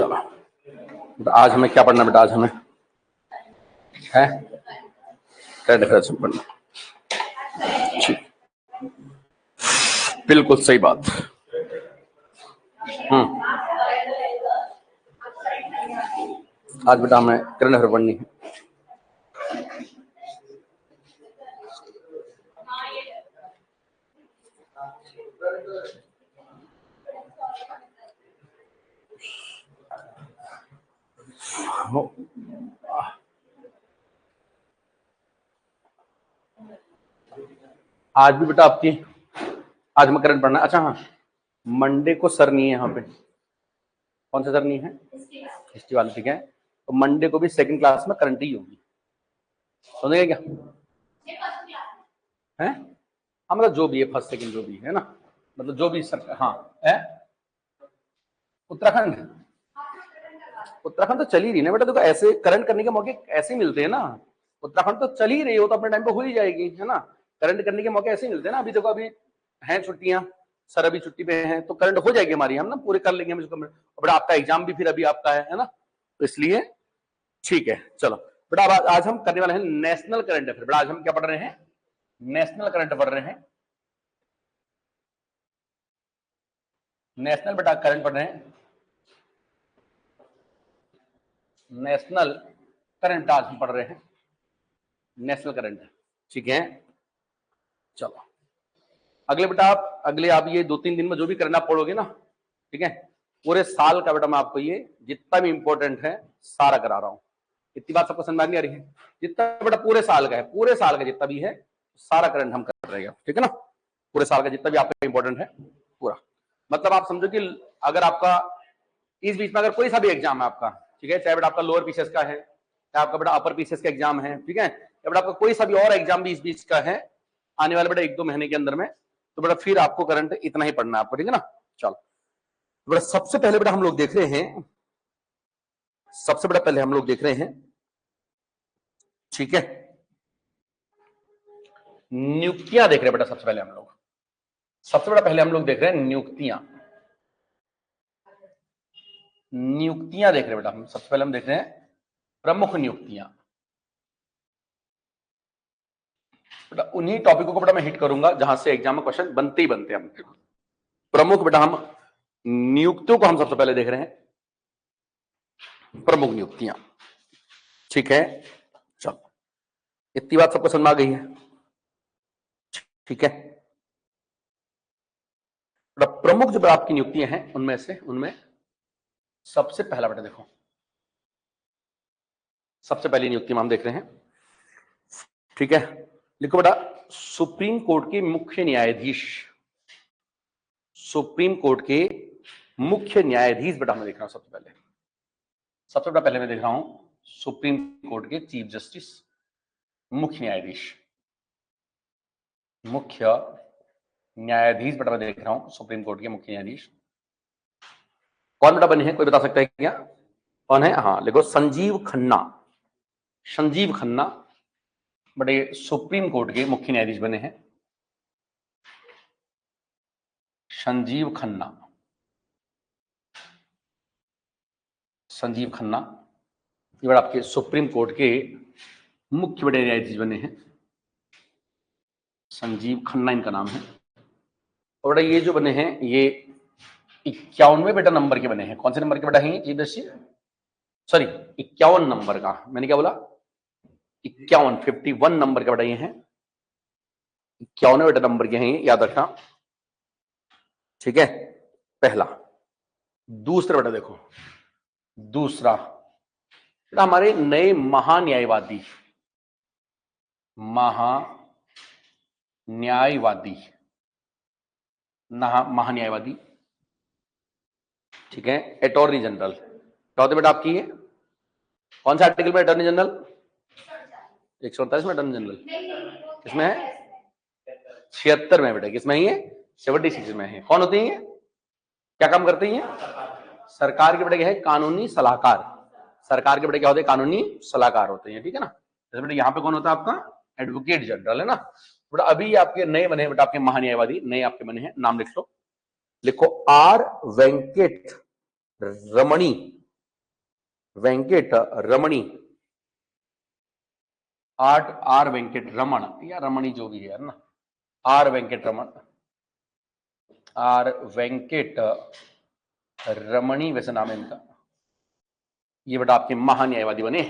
चलो बेटा आज हमें क्या पढ़ना बेटा, आज हमें है करंट अफेयर्स पढ़ना। ठीक, बिल्कुल सही बात। आज बेटा हमें करंट अफेयर पढ़नी है। आज भी बेटा आपकी आज हमें करंट पढ़ना है। अच्छा हाँ, मंडे को सर नहीं है यहाँ पे। कौन सा सर नहीं है? हिस्ट्री वाले, ठीक है। तो मंडे को भी सेकंड क्लास में करंट ही होगी, समझेगा क्या है? हाँ मतलब जो भी है, फर्स्ट सेकंड जो भी है ना, मतलब जो भी सर। हाँ है उत्तराखंड। उत्तराखंड तो चल ही रही ना बेटा, देखो ऐसे करंट करने के मौके ऐसे ही मिलते हैं ना। उत्तराखंड तो चल ही रही हो तो अपने टाइम पे हो ही जाएगी, है ना। करंट करने के मौके ऐसे ही मिलते हैं ना। अभी देखो अभी हैं छुट्टियां, सर अभी छुट्टी पे हैं, तो करंट हो जाएगी हमारी, हम ना पूरे कर लेंगे हम इसको। बेटा आपका एग्जाम भी फिर अभी आपका है ना, तो इसलिए ठीक है। चलो बेटा अब आज हम करने वाले हैं नेशनल करंट अफेयर। बेटा आज हम क्या पढ़ रहे हैं? नेशनल करंट पढ़ रहे हैं। नेशनल बेटा करंट पढ़ रहे हैं, नेशनल करंट आज हम पढ़ रहे हैं, नेशनल करंट, ठीक है। चलो अगले बेटा आप ये 2-3 दिन में जो भी करना पढ़ोगे ना, ठीक है, पूरे साल का बेटा मैं आपको ये जितना भी इंपॉर्टेंट है सारा करा रहा हूं। इतनी बात सबको समझ में आ रही है? जितना बेटा पूरे साल का है, पूरे साल का जितना भी है सारा करंट हम कर रहे हैं, ठीक है ना। पूरे साल का जितना भी आपका इंपॉर्टेंट है पूरा, मतलब आप समझो कि अगर आपका इस बीच में अगर कोई सा भी एग्जाम है आपका, ठीक है, चाहे बेटा आपका लोअर पीसीएस का है, चाहे आपका बेटा अपर पीसीएस का एग्जाम है, ठीक है, या बेटा आपका कोई सा भी और एग्जाम भी इस बीच का है आने वाले बेटा 1-2 महीने के अंदर में, तो बेटा फिर आपको करंट इतना ही पढ़ना है आपको, ठीक है ना। चलो बेटा सबसे पहले बेटा हम लोग देख रहे हैं, सबसे बड़ा पहले हम लोग देख रहे हैं, ठीक है, नियुक्तियां देख रहे हैं बेटा। सबसे पहले हम लोग देख रहे हैं नियुक्तियां देख रहे हैं बेटा। हम सबसे पहले हम देख रहे हैं प्रमुख नियुक्तियां। बेटा उन्हीं टॉपिकों को बेटा मैं हिट करूंगा जहां से एग्जाम में क्वेश्चन बनते ही बनते हैं। प्रमुख बेटा हम नियुक्तियों को हम सबसे पहले देख रहे हैं, प्रमुख नियुक्तियां, ठीक है। चलो इतनी बात सबको समझ में आ गई है, ठीक है। प्रमुख जो आपकी नियुक्तियां हैं उनमें सबसे पहला बेटा देखो, सबसे पहली नियुक्ति हम देख रहे हैं, ठीक है। लिखो बेटा सुप्रीम कोर्ट के मुख्य न्यायाधीश। सुप्रीम कोर्ट के मुख्य न्यायाधीश बेटा मैं देख रहा हूं सबसे पहले मैं देख रहा हूं सुप्रीम कोर्ट के चीफ जस्टिस, मुख्य न्यायाधीश बेटा मैं देख रहा हूं सुप्रीम कोर्ट के मुख्य न्यायाधीश। कौन बेटा बने हैं, कोई बता सकता है क्या? कौन है? हाँ लिखो संजीव खन्ना बड़े सुप्रीम कोर्ट के मुख्य न्यायाधीश बने हैं। संजीव खन्ना ये बड़ा आपके सुप्रीम कोर्ट के मुख्य बड़े न्यायाधीश बने हैं। संजीव खन्ना इनका नाम है। और बेटा ये जो बने हैं ये 51वें बेटा नंबर के बने हैं। कौन से नंबर के बेटा हैं चीफ जस्टिस? सॉरी 51 नंबर का, मैंने क्या बोला? 51 नंबर के बेटा ये हैं, 51वें बेटा नंबर के हैं ये, याद रखना, ठीक है। पहला। दूसरा बेटा देखो, दूसरा बेटा हमारे नए महान्यायवादी, ठीक है, अटॉर्नी जनरल। क्या होते बेटा आपकी ये? कौन सा आर्टिकल में अटॉर्नी जनरल? 148 में अटॉर्नी जनरल किसमें है? 76 में बेटा। किसमें है ये? 76 में है। कौन होते हैं ये? क्या काम करते हैं ये? सरकार के बेटे क्या है? कानूनी सलाहकार। सरकार के बेटे क्या होते हैं? कानूनी सलाहकार होते हैं, ठीक है ना। जैसे बेटा यहाँ पे कौन होता है आपका? एडवोकेट जनरल, है ना। बेटा अभी आपके नए बने बेटा आपके महान्यायवादी, नए आपके बने हैं, नाम लिख लो। लिखो are Venkat Ramani Venkat Ramani, are Venkat रमण या रमणी जो भी है ना, आर वेंकट रमण, आर वेंकट रमणी वैसे नाम है इनका। ये बेटा आपके महान्यायवादी बने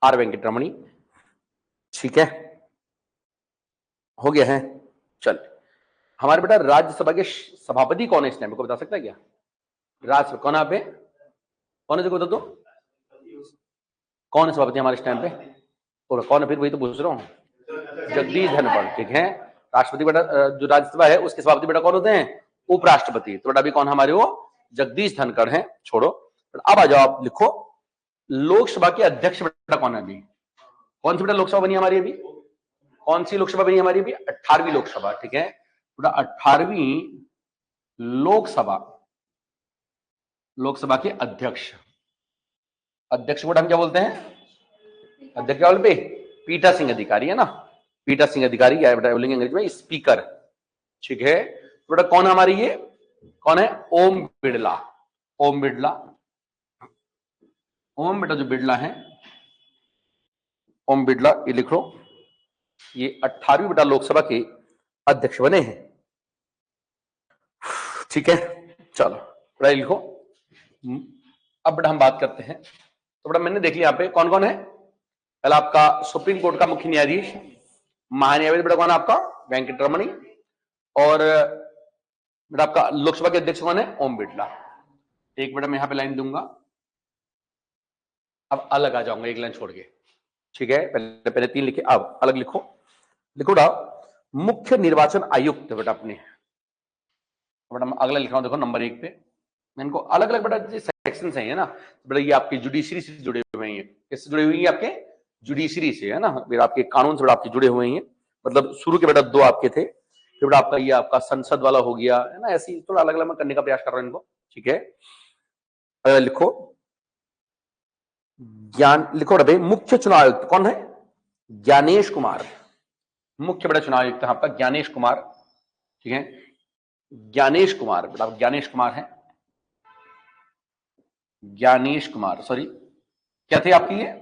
आर वेंकट रमणी। ठीक है, हो गया है। चल, हमारे बेटा राज्यसभा के सभापति कौन है इस टाइम को बता सकता है क्या? राज्यसभा कौन आप है, कौन है, बता दो कौन है सभापति हमारे इस टाइम पे? और कौन है फिर, वही तो पूछ रहा हूँ, जगदीश धनखड़। ठीक है, राष्ट्रपति बेटा जो राज्यसभा है उसके सभापति बेटा कौन होते हैं? उपराष्ट्रपति। तो बेटा अभी कौन हमारे वो जगदीश धनखड़ हैं, छोड़ो। अब आ जाओ, आप लिखो लोकसभा के अध्यक्ष बेटा कौन है अभी? कौन सी बेटा लोकसभा बनी हमारी अभी? कौन सी लोकसभा बनी हमारी अभी? 18वीं लोकसभा। ठीक है बेटा, 18वीं लोकसभा, लोकसभा के अध्यक्ष, अध्यक्ष को हम क्या बोलते हैं? अध्यक्ष क्या बोलते? पीठासीन अधिकारी है ना, पीठासीन अधिकारी या बेटा बोलेंगे अंग्रेजी में स्पीकर। ठीक है बेटा, कौन हमारी ये कौन है? ओम बिड़ला। ओम बिड़ला, ओम बेटा जो बिड़ला है, ओम बिड़ला, ये लिख लो, ये 18वीं बेटा लोकसभा के अध्यक्ष बने हैं। ठीक है, चलो बेटा लिखो। अब बेटा हम बात करते हैं, तो बेटा मैंने देख लिया यहाँ पे कौन कौन है। पहला आपका सुप्रीम कोर्ट का मुख्य न्यायाधीश महान्यायवादी बेटा कौन है आपका? वेंकट रमणी। और बेटा आपका लोकसभा के अध्यक्ष कौन है? ओम बिड़ला। एक बेटा मैं यहां पे लाइन दूंगा, अब अलग आ जाऊंगा एक लाइन छोड़ के। ठीक है, पहले पहले 3 लिखे, अब अलग लिखो। लिखो बेटा मुख्य निर्वाचन आयुक्त। बेटा अपने बेटा अगला लिख रहा हूं, देखो नंबर 1 पे मैं इनको अलग अलग बेटा सेक्शन है ना बेटा, ये आपकी जुडिशरी से जुड़े हुए हैं। किससे जुड़े हुए हैं? आपके जुडिशरी से है ना, फिर आपके कानून से बेटा आपके जुड़े हुए हैं। मतलब शुरू के बेटा 2 आपके थे, फिर बेटा आपका ये आपका संसद वाला हो गया है ना, ऐसी थोड़ा अलग अलग मैं करने का प्रयास कर रहा हूं इनको। ठीक है, अगर लिखो ज्ञान, लिखो भाई मुख्य चुनाव आयुक्त कौन है? ज्ञानेश कुमार। मुख्य बेटा चुनाव आयुक्त है आपका ज्ञानेश कुमार। ठीक है, ज्ञानेश कुमार बेटा, ज्ञानेश कुमार है, ज्ञानेश कुमार, सॉरी क्या थे आपकी ये?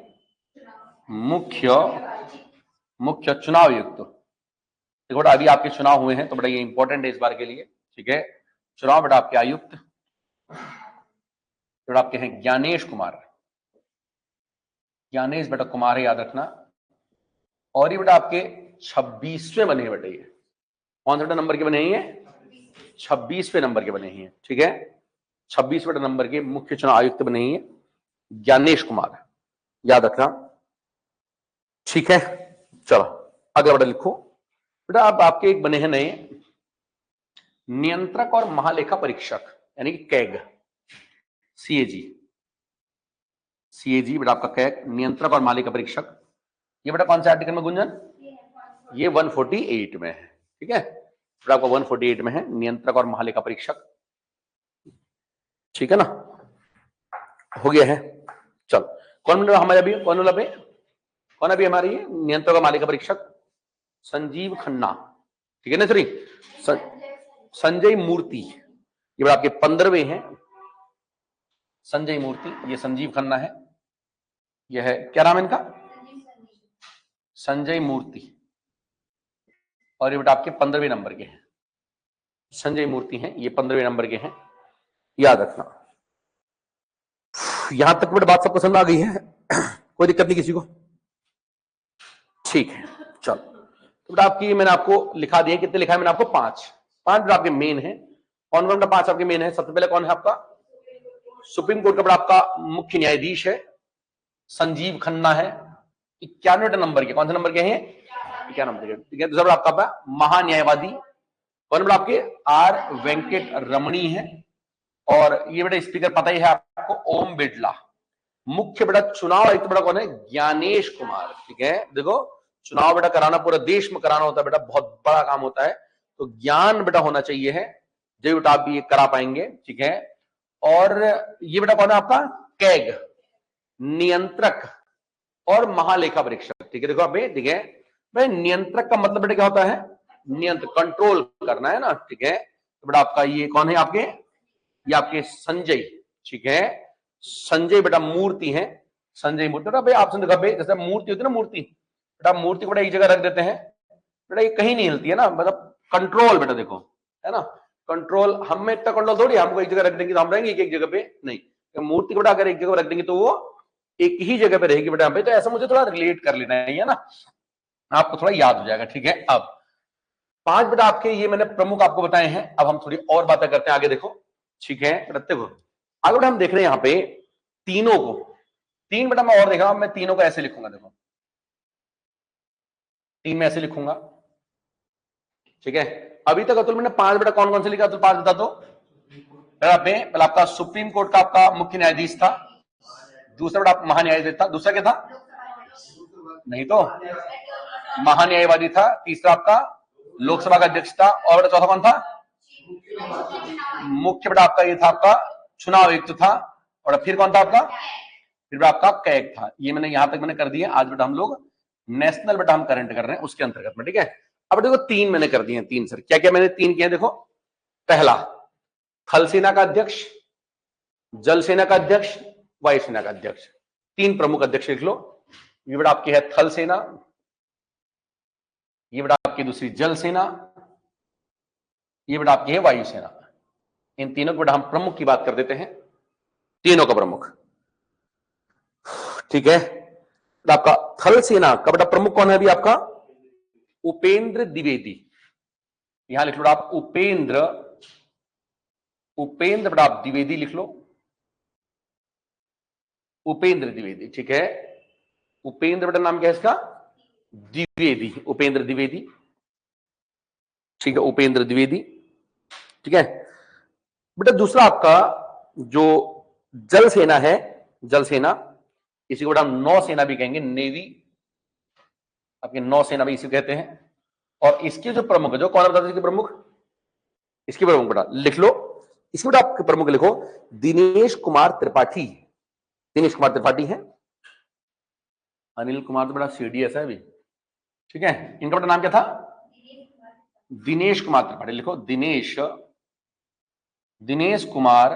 मुख्य चुनाव आयुक्त। देखो बेटा अभी आपके चुनाव हुए हैं तो बेटा ये इंपॉर्टेंट है इस बार के लिए। ठीक है, चुनाव बेटा आपके आयुक्त बेटा आपके हैं ज्ञानेश कुमार। ज्ञानेश बेटा कुमार है, याद रखना। और ये बेटा आपके 26वें बने हैं बेटा, ये कौन से बेटा नंबर के बने हैं? 26वें नंबर के बने हैं। ठीक है, 26वें नंबर के मुख्य चुनाव आयुक्त बने हैं ज्ञानेश कुमार, याद रखना। ठीक है, चलो अगला बेटा लिखो। बेटा अब आपके एक बने हैं नए नियंत्रक और महालेखा परीक्षक, यानी कि कैग, सीएजी। सीएजी बेटा आपका कैग, नियंत्रक और महालेखा परीक्षक। ये बेटा कौन से आर्टिकल में गुंजन? ये 148 में है। ठीक है, बेटा आपका 148 में है, नियंत्रक और महालेखा परीक्षक। ठीक है ना, हो गया है। चलो कौन हमारे अभी कौन अभी हमारी नियंत्रक और महालेखा परीक्षक? संजीव खन्ना। ठीक है ना सरी, संजय मूर्ति, ये आपके 15वें हैं। संजय मूर्ति, ये संजीव खन्ना है, यह है क्या नाम है इनका? संजय मूर्ति। और ये बेटा आपके 15वें नंबर के हैं, संजय मूर्ति हैं, ये 15वें नंबर के हैं, याद रखना। यहां तक बेटा बात सब पसंद आ गई है? कोई दिक्कत नहीं किसी को? ठीक है, चलो तो बेटा आपकी मैंने आपको लिखा दिया, कितने लिखा है मैंने आपको? 5 बेटा आपके मेन है। कौन कौन 5 आपके मेन है? सबसे पहले कौन है आपका? सुप्रीम कोर्ट का बेटा आपका मुख्य न्यायाधीश है संजीव खन्ना है, 91 नंबर के। कौन से नंबर के हैं? 91 नंबर के। ठीक है, दूसरा आपका महान्यायवादी कौन बेटा आपके? आर वेंकट रमणी है। और ये बेटा स्पीकर पता ही है आपको, ओम बिड़ला। मुख्य बेटा चुनाव आयुक्त बेटा कौन है? ज्ञानेश कुमार। ठीक है, देखो चुनाव बेटा कराना पूरा देश में कराना होता है बेटा, बहुत बड़ा काम होता है, तो ज्ञान बेटा होना चाहिए है, जो बेटा आप ये करा पाएंगे। ठीक है, और ये बेटा कौन है आपका? कैग, नियंत्रक और महालेखा परीक्षक। ठीक है, देखो आप, ठीक है भाई, नियंत्रक का मतलब बेटा क्या होता है? नियंत्रण, कंट्रोल करना है ना। ठीक है, तो बेटा आपका ये कौन है आपके? ये आपके संजय। ठीक है, संजय बेटा मूर्ति है, संजय मूर्ति। बेटा भाई ऑप्शन देखा भाई, जैसे मूर्ति होती है ना, मूर्ति, बेटा मूर्ति को बेटा एक जगह रख देते हैं, बेटा ये कहीं नहीं हिलती है ना, मतलब कंट्रोल बेटा देखो, है ना, कंट्रोल। हम में इतना कंट्रोल थोड़ी, हमको एक जगह रख देंगे तो हम रहेंगे एक जगह पे, नहीं। मूर्ति को बेटा अगर एक जगह रख देंगे तो वो एक ही जगह पे रहेगी बेटा। तो ऐसा मुझे थोड़ा रिलेट कर लेना है ना, आपको थोड़ा याद हो जाएगा। ठीक है, अब 5 बेटा आपके ये मैंने प्रमुख आपको बताए हैं। अब हम थोड़ी और बातें करते हैं आगे, देखो। ठीक है बेटा, देखो आगे बेटा हम देख रहे हैं यहाँ पे तीनों को, 3 बेटा मैं और देख रहा हूं, मैं तीनों को ऐसे लिखूंगा, देखो 3 में ऐसे लिखूंगा। ठीक है, अभी तक अतुल मैंने 5 बेटा कौन कौन से लिखा, तो 5 बता दो। पहले आपका सुप्रीम कोर्ट का आपका मुख्य न्यायाधीश था, दूसरा बेटा महान्यायाधीश था, दूसरा क्या था, नहीं तो महान्यायवादी था, तीसरा आपका लोकसभा का अध्यक्ष था, और बेटा चौथा कौन था, मुख्य बेटा आपका ये था आपका चुनाव आयुक्त था, और फिर कौन था आपका, फिर बेटा आपका कैग था। ये मैंने यहां तक मैंने कर दिया। आज बेटा हम लोग नेशनल बेटा हम करंट कर रहे हैं उसके अंतर्गत में। ठीक है, अब देखो 3 मैंने कर दिए, 3 सर क्या क्या मैंने 3 किए, देखो पहला थल सेना का अध्यक्ष, जल सेना का अध्यक्ष, वायु सेना का अध्यक्ष, 3 प्रमुख अध्यक्ष लिख लो। ये बेटा आपकी है थल सेना, ये बेटा आपकी दूसरी जल सेना, ये बेटा आपकी है वायु सेना। इन तीनों को बेटा हम प्रमुख की बात कर देते हैं, तीनों का प्रमुख। ठीक है, तो आपका थल सेना का बेटा प्रमुख कौन है अभी आपका, उपेंद्र द्विवेदी। यहां लिख लो आप उपेंद्र, उपेंद्र बेटा आप द्विवेदी लिख लो, उपेंद्र द्विवेदी। ठीक है, उपेंद्र बेटा नाम क्या है इसका, द्विवेदी, उपेंद्र द्विवेदी। ठीक है, उपेंद्र द्विवेदी। ठीक है बेटा, दूसरा आपका जो जल सेना है, जल सेना, इसी को बेटा हम नौसेना भी कहेंगे, नेवी, आपके नौसेना भी इसी कहते हैं। और इसके जो प्रमुख है, जो कौन बता इसके प्रमुख, इसके प्रमुख बेटा लिख लो, इसके बेटा आपके प्रमुख लिखो दिनेश कुमार त्रिपाठी। दिनेश कुमार त्रिपाठी है, अनिल कुमार तो बेटा सीडीएस है अभी। ठीक है, इनका बेटा नाम क्या था, दिनेश कुमार त्रिपाठी लिखो, दिनेश, दिनेश कुमार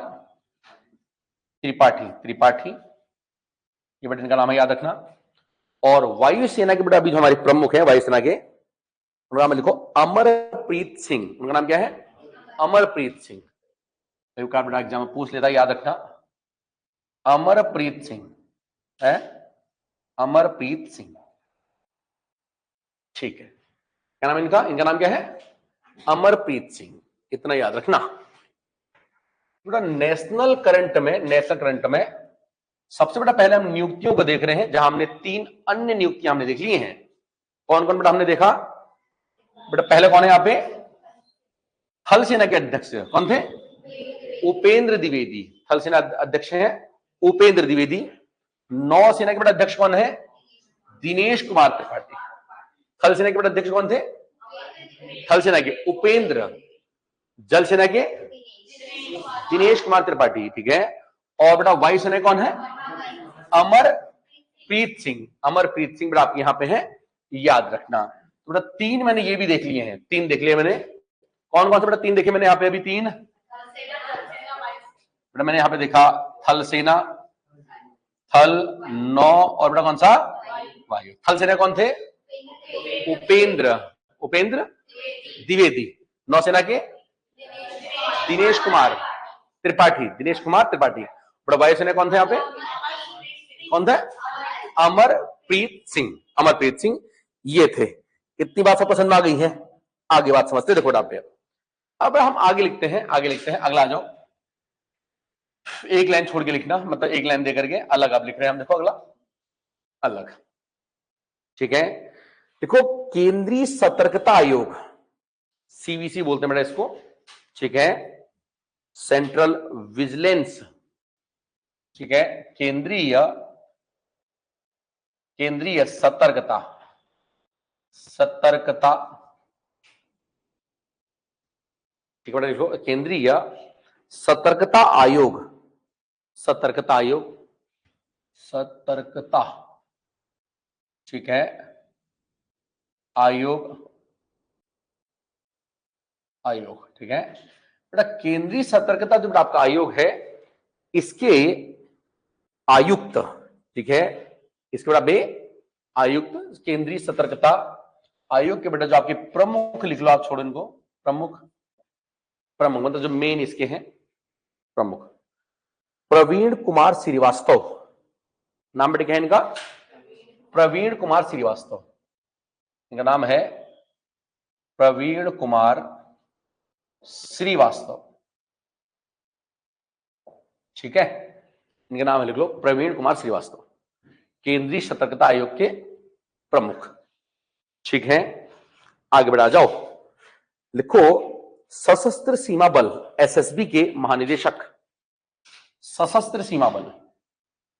त्रिपाठी, त्रिपाठी, ये बेटा इनका नाम है, याद रखना। और वायुसेना के बेटा अभी जो हमारे प्रमुख है वायुसेना के, उनका नाम लिखो अमरप्रीत सिंह। उनका नाम क्या है, अमरप्रीत सिंह। बेटा एग्जाम में पूछ लेता, याद रखना, अमरप्रीत सिंह है, अमरप्रीत सिंह। ठीक है, क्या नाम इनका, इनका नाम क्या है, अमरप्रीत सिंह, इतना याद रखना। बेटा नेशनल करंट में, नेशनल करंट में सबसे बड़ा पहले हम नियुक्तियों को देख रहे हैं, जहां हमने 3 अन्य नियुक्तियां हमने देख ली हैं। कौन कौन बेटा हमने देखा, बेटा पहले कौन है यहाँ पे, थल सेना के अध्यक्ष कौन थे, उपेंद्र द्विवेदी, थल सेना अध्यक्ष हैं उपेंद्र द्विवेदी। नौसेना के बेटा अध्यक्ष कौन है, दिनेश कुमार त्रिपाठी। थल सेना के बेटा अध्यक्ष कौन थे, थल सेना के उपेंद्र, जल सेना के दिनेश कुमार त्रिपाठी। ठीक है, और बेटा वायुसेना कौन है, अमरप्रीत सिंह, अमरप्रीत सिंह बेटा आप यहां पे है, याद रखना। तो बेटा 3 मैंने ये भी देख लिए हैं, 3 देख लिए मैंने, कौन कौन से बेटा 3 देखे मैंने यहाँ पे अभी 3 बेटा मैंने यहाँ पे देखा, थल सेना, थल, नौ, और बेटा कौन सा, वायु। थल सेना कौन थे, उपेंद्र, उपेंद्र द्विवेदी। नौसेना के दिनेश कुमार त्रिपाठी, दिनेश कुमार त्रिपाठी। बड़ा वायुसेना कौन थे यहाँ पे, कौन थे, अमरप्रीत सिंह, अमरप्रीत सिंह ये थे। इतनी बात सब पसंद आ गई है, आगे बात समझते देखो आप। अब हम आगे लिखते हैं, आगे लिखते हैं, अगला आ जाओ, एक लाइन छोड़ के लिखना, मतलब एक लाइन दे करके अलग आप लिख रहे हैं हम, देखो अगला अलग। ठीक है, देखो केंद्रीय सतर्कता आयोग, सीवीसी बोलते हैं बेटा इसको। ठीक है, सेंट्रल विजिलेंस, ठीक है, केंद्रीय, केंद्रीय सतर्कता, सतर्कता, ठीक है, देखो केंद्रीय सतर्कता आयोग, सतर्कता आयोग, सतर्कता, ठीक है, आयोग, आयोग। ठीक है बेटा, केंद्रीय सतर्कता जो आपका आयोग है, इसके आयुक्त, ठीक है, इसके बेटा बे आयुक्त, केंद्रीय सतर्कता आयोग के बेटा जो आपके प्रमुख लिख लो आप, छोड़ो इनको, प्रमुख, प्रमुख मतलब जो मेन इसके हैं प्रमुख, प्रवीण कुमार श्रीवास्तव, नाम बेटा क्या है इनका, प्रवीण कुमार श्रीवास्तव, इनका नाम है प्रवीण कुमार श्रीवास्तव, ठीक है, इनका नाम है लिख लो प्रवीण कुमार श्रीवास्तव, केंद्रीय सतर्कता आयोग के प्रमुख, ठीक है। आगे बढ़ा जाओ, लिखो सशस्त्र सीमा बल एसएसबी के महानिदेशक, सशस्त्र सीमा बल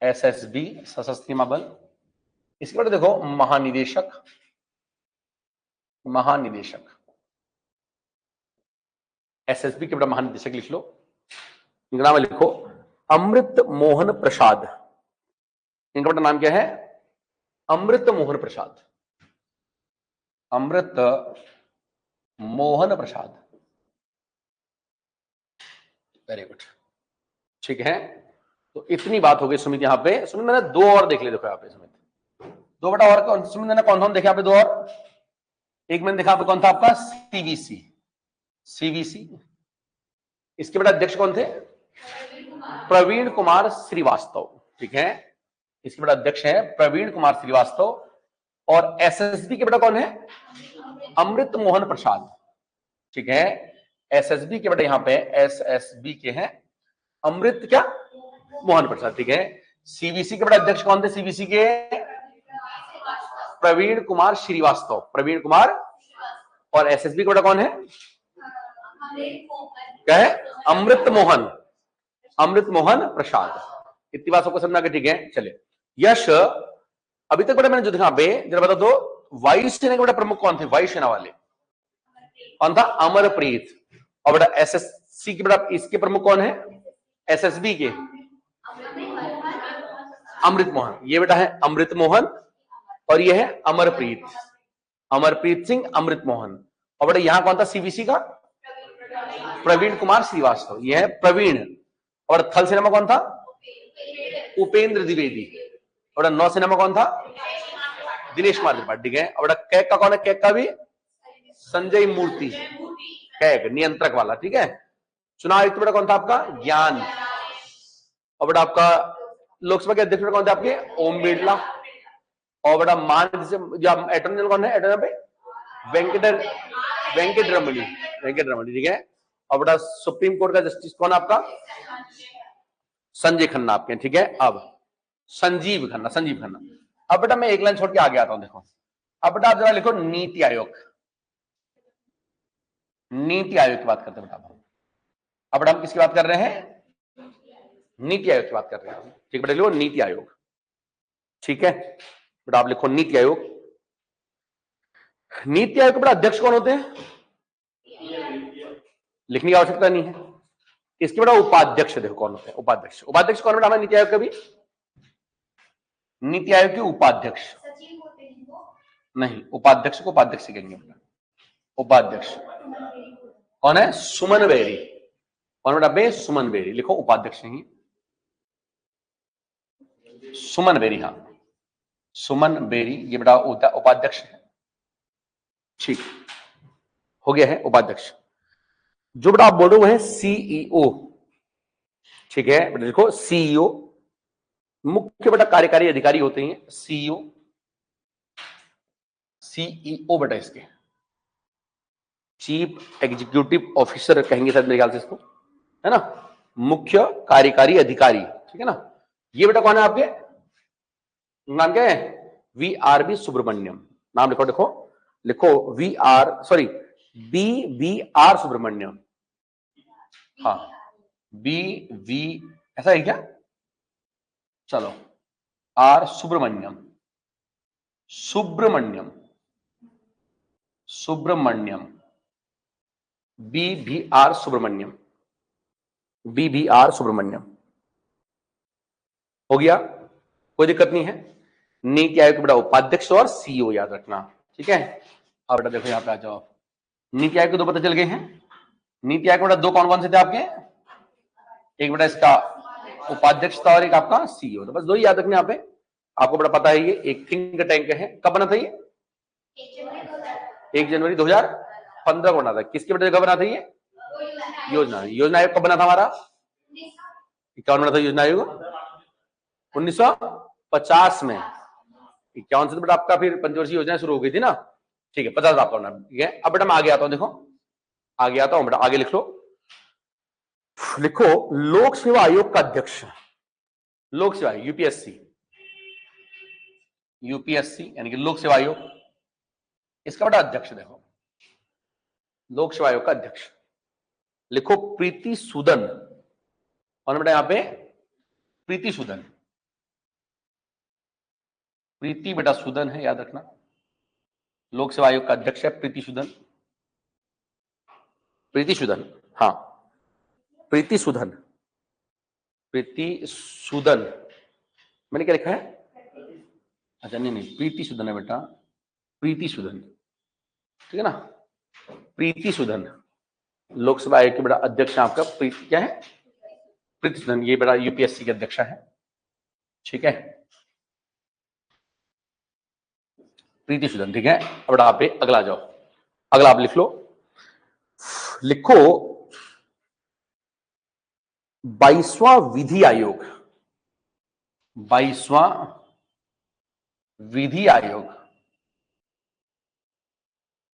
एसएसबी, सशस्त्र सीमा बल, इसके बाद देखो महानिदेशक, महानिदेशक एसएसबी के बड़ा महानिदेशक लिख लो, इनका नाम लिखो अमृत मोहन प्रसाद, इनका बड़ा नाम क्या है, अमृत मोहन प्रसाद, अमृत मोहन प्रसाद, वेरी गुड, ठीक है। तो इतनी बात हो गई सुमित, यहां पे सुमित मैंने दो और देख ले, देखो यहाँ पे सुमित दो बेटा और कौन, सुमित मैंने कौन कौन देखा यहाँ पे, दो और, एक मैंने देखा कौन था आपका सीवीसी, सीवीसी, इसके बेटा अध्यक्ष कौन थे, प्रवीण कुमार श्रीवास्तव, ठीक है, इसके बेटा अध्यक्ष है प्रवीण कुमार श्रीवास्तव, और एसएसबी के बेटा कौन है, अमृत मोहन प्रसाद, ठीक है, एसएसबी के बेटा यहां पे एसएसबी के हैं अमृत क्या मोहन प्रसाद, ठीक है। सीवीसी के बेटा अध्यक्ष कौन थे, सीवीसी के प्रवीण कुमार श्रीवास्तव, प्रवीण कुमार, और एसएसबी का बेटा कौन है, क्या है, अमृत मोहन, अमृत मोहन प्रसाद, इतनी बात सबको समझना, ठीक है। चले यश, अभी तक बेटा मैंने जो देखा पे जरा बता दो, वायुसेना के बेटा प्रमुख कौन थे, वायुसेना वाले कौन था, अमरप्रीत, और बेटा एसएससी के बेटा इसके प्रमुख कौन है, एसएसबी के अमृत मोहन, ये बेटा है अमृत मोहन, और ये है अमरप्रीत, अमरप्रीत सिंह अमृत मोहन, और बेटा यहां कौन था सीवीसी का, प्रवीण कुमार श्रीवास्तव, ये है प्रवीण, और थल सेना में कौन था, उपेंद्र द्विवेदी, और नौसेना में कौन था, दिनेश कुमार त्रिपाठी, ठीक है। और बेटा कैग का कौन है, कैग का भी संजय मूर्ति, कैग नियंत्रक वाला, ठीक है। चुनाव आयुक्त बेटा कौन था आपका, ज्ञान, और बेटा आपका लोकसभा के अध्यक्ष कौन थे आपके, ओम बिरला, और बेटा मान अटॉर्नी जनरल कौन है, अटॉर्नी पे वेंकट रमणी, वेंकट रमणी, ठीक है। और बेटा सुप्रीम कोर्ट का जस्टिस कौन आपका, संजय खन्ना आपके, ठीक है। अब संजीव खन्ना, संजीव खन्ना। अब बेटा मैं एक लाइन छोड़ के आगे आता हूं, देखो अब बेटा आप जरा लिखो नीति आयोग, नीति आयोग की बात करते हैं बेटा, अब बेटा हम किसकी बात कर रहे हैं, नीति आयोग की बात कर रहे हैं, ठीक बेटा लिखो नीति आयोग, ठीक है बेटा आप लिखो नीति आयोग। नीति आयोग के बेटा अध्यक्ष कौन होते हैं, लिखने की आवश्यकता नहीं है, इसके बेटा उपाध्यक्ष देखो कौन होते हैं, उपाध्यक्ष, उपाध्यक्ष कौन बेटा हमारे नीति आयोग का भी, नीति आयोग के उपाध्यक्ष नहीं, उपाध्यक्ष को उपाध्यक्ष कहेंगे बेटा, उपाध्यक्ष कौन है, सुमन बेरी, कौन बेटा बे, सुमन बेरी, लिखो उपाध्यक्ष नहीं, सुमन बेरी, हाँ सुमन बेरी, ये बेटा उपाध्यक्ष है, ठीक हो गया है उपाध्यक्ष। जो बेटा आप बोल रहे हो है सीईओ, ठीक है बेटा देखो सीईओ मुख्य बेटा कार्यकारी अधिकारी होते हैं, सीईओ, सीईओ बेटा इसके चीफ एग्जीक्यूटिव ऑफिसर कहेंगे शायद मेरे ख्याल से इसको, है ना, मुख्य कार्यकारी अधिकारी, ठीक है ना। ये बेटा कौन है आपके, नाम क्या है, वी आर बी सुब्रमण्यम, नाम लिखो, देखो लिखो V R sorry B V R Subramaniam, हाँ बी वी ऐसा है क्या, चलो आर सुब्रमण्यम, सुब्रमण्यम, सुब्रमण्यम, बी भी आर सुब्रमण्यम, बी भी आर सुब्रमण्यम, हो गया, कोई दिक्कत नहीं है। नीति आयोग के बेटा उपाध्यक्ष और सीईओ याद रखना, ठीक है। अब बेटा देखो यहां पे आ जाओ, नीति आयोग के दो पता चल गए हैं। नीति आयोग के बेटा दो कौन कौन से थे आपके, एक बेटा इसका उपाध्यक्ष था और एक आपका सीईओ था, बस दो ही याद रखने यहाँ पे। आपको बड़ा पता है ये एक थिंक टैंक है। कब बना था ये? 1 जनवरी 2015 को बना था। किसके बेटे कब बना था ये? योजना आयोग कब बना था हमारा? कौन बना था योजना आयोग? 1950 में। 51 से तो बेटा आपका फिर पंचवर्षीय योजना शुरू हो गई थी ना। ठीक है, 50 आपका बना। ठीक है, अब बेटा मैं आगे आता हूं। देखो आगे आता हूं बेटा, आगे लिख लो। लिखो लोक सेवा आयोग का अध्यक्ष, लोक सेवा यूपीएससी, यूपीएससी यानी कि लोक सेवा आयोग, इसका बेटा अध्यक्ष देखो, लोक सेवा आयोग का अध्यक्ष लिखो प्रीति सूदन। और बेटा यहां पे प्रीति सूदन, प्रीति बेटा सूदन है, याद रखना। लोक सेवा आयोग का अध्यक्ष है प्रीति सूदन, प्रीति सूदन, हाँ प्रीति सूदन, प्रीति सूदन मैंने क्या लिखा है? अच्छा नहीं प्रीति सूदन है बेटा, प्रीति सूदन, ठीक है ना। प्रीति सूदन लोकसभा आयोग के बेटा अध्यक्ष आपका प्रीति क्या है? प्रीति सूदन। ये बेटा यूपीएससी के अध्यक्ष है, ठीक है, प्रीति सूदन। ठीक है, अब बेटा आप अगला जाओ, अगला आप लिख लो। लिखो 22वां विधि आयोग, 22वां विधि आयोग,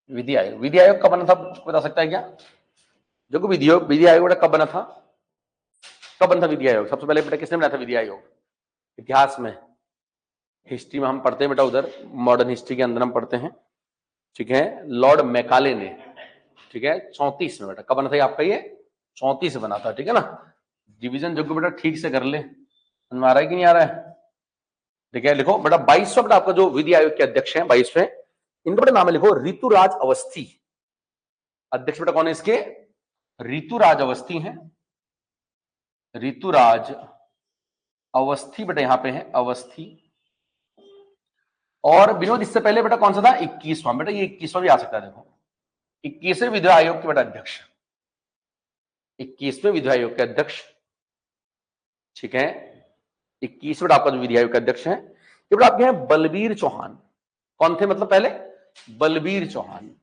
विधि आयोग, विधि आयोग कब बना था बता सकता है क्या? जो विधि आयोग बेटा कब बना था? कब बना था विधि आयोग? सबसे पहले बेटा किसने बनाया था विधि आयोग? इतिहास में, हिस्ट्री में हम पढ़ते हैं बेटा, उधर मॉडर्न हिस्ट्री के अंदर हम पढ़ते हैं, ठीक है, लॉर्ड मैकाले ने, ठीक है, 34 में बेटा। कब बना था आपका ये? 34 बना था, ठीक है ना। डिवीजन जो बेटा ठीक से कर ले, समझ में आ रहा है कि नहीं आ रहा है? ठीक है, लिखो बेटा 22वां बेटा आपका जो विधि आयोग के अध्यक्ष हैं 22वें, इनका बेटा नाम है लिखो ऋतुराज अवस्थी। अध्यक्ष बेटा कौन है इसके? ऋतुराज अवस्थी हैं, ऋतुराज अवस्थी बेटा यहां पे है, अवस्थी। और विनोद इससे पहले बेटा कौन सा था? 21वां बेटा, ये 21वां भी आ सकता है। देखो 21वें विधि आयोग के बेटा अध्यक्ष, 21वें विधि आयोग के अध्यक्ष, ठीक है, 21वें आपका जो विधि आयोग के अध्यक्ष है ये बेटा आपके हैं बलबीर चौहान। कौन थे मतलब पहले? बलबीर चौहान,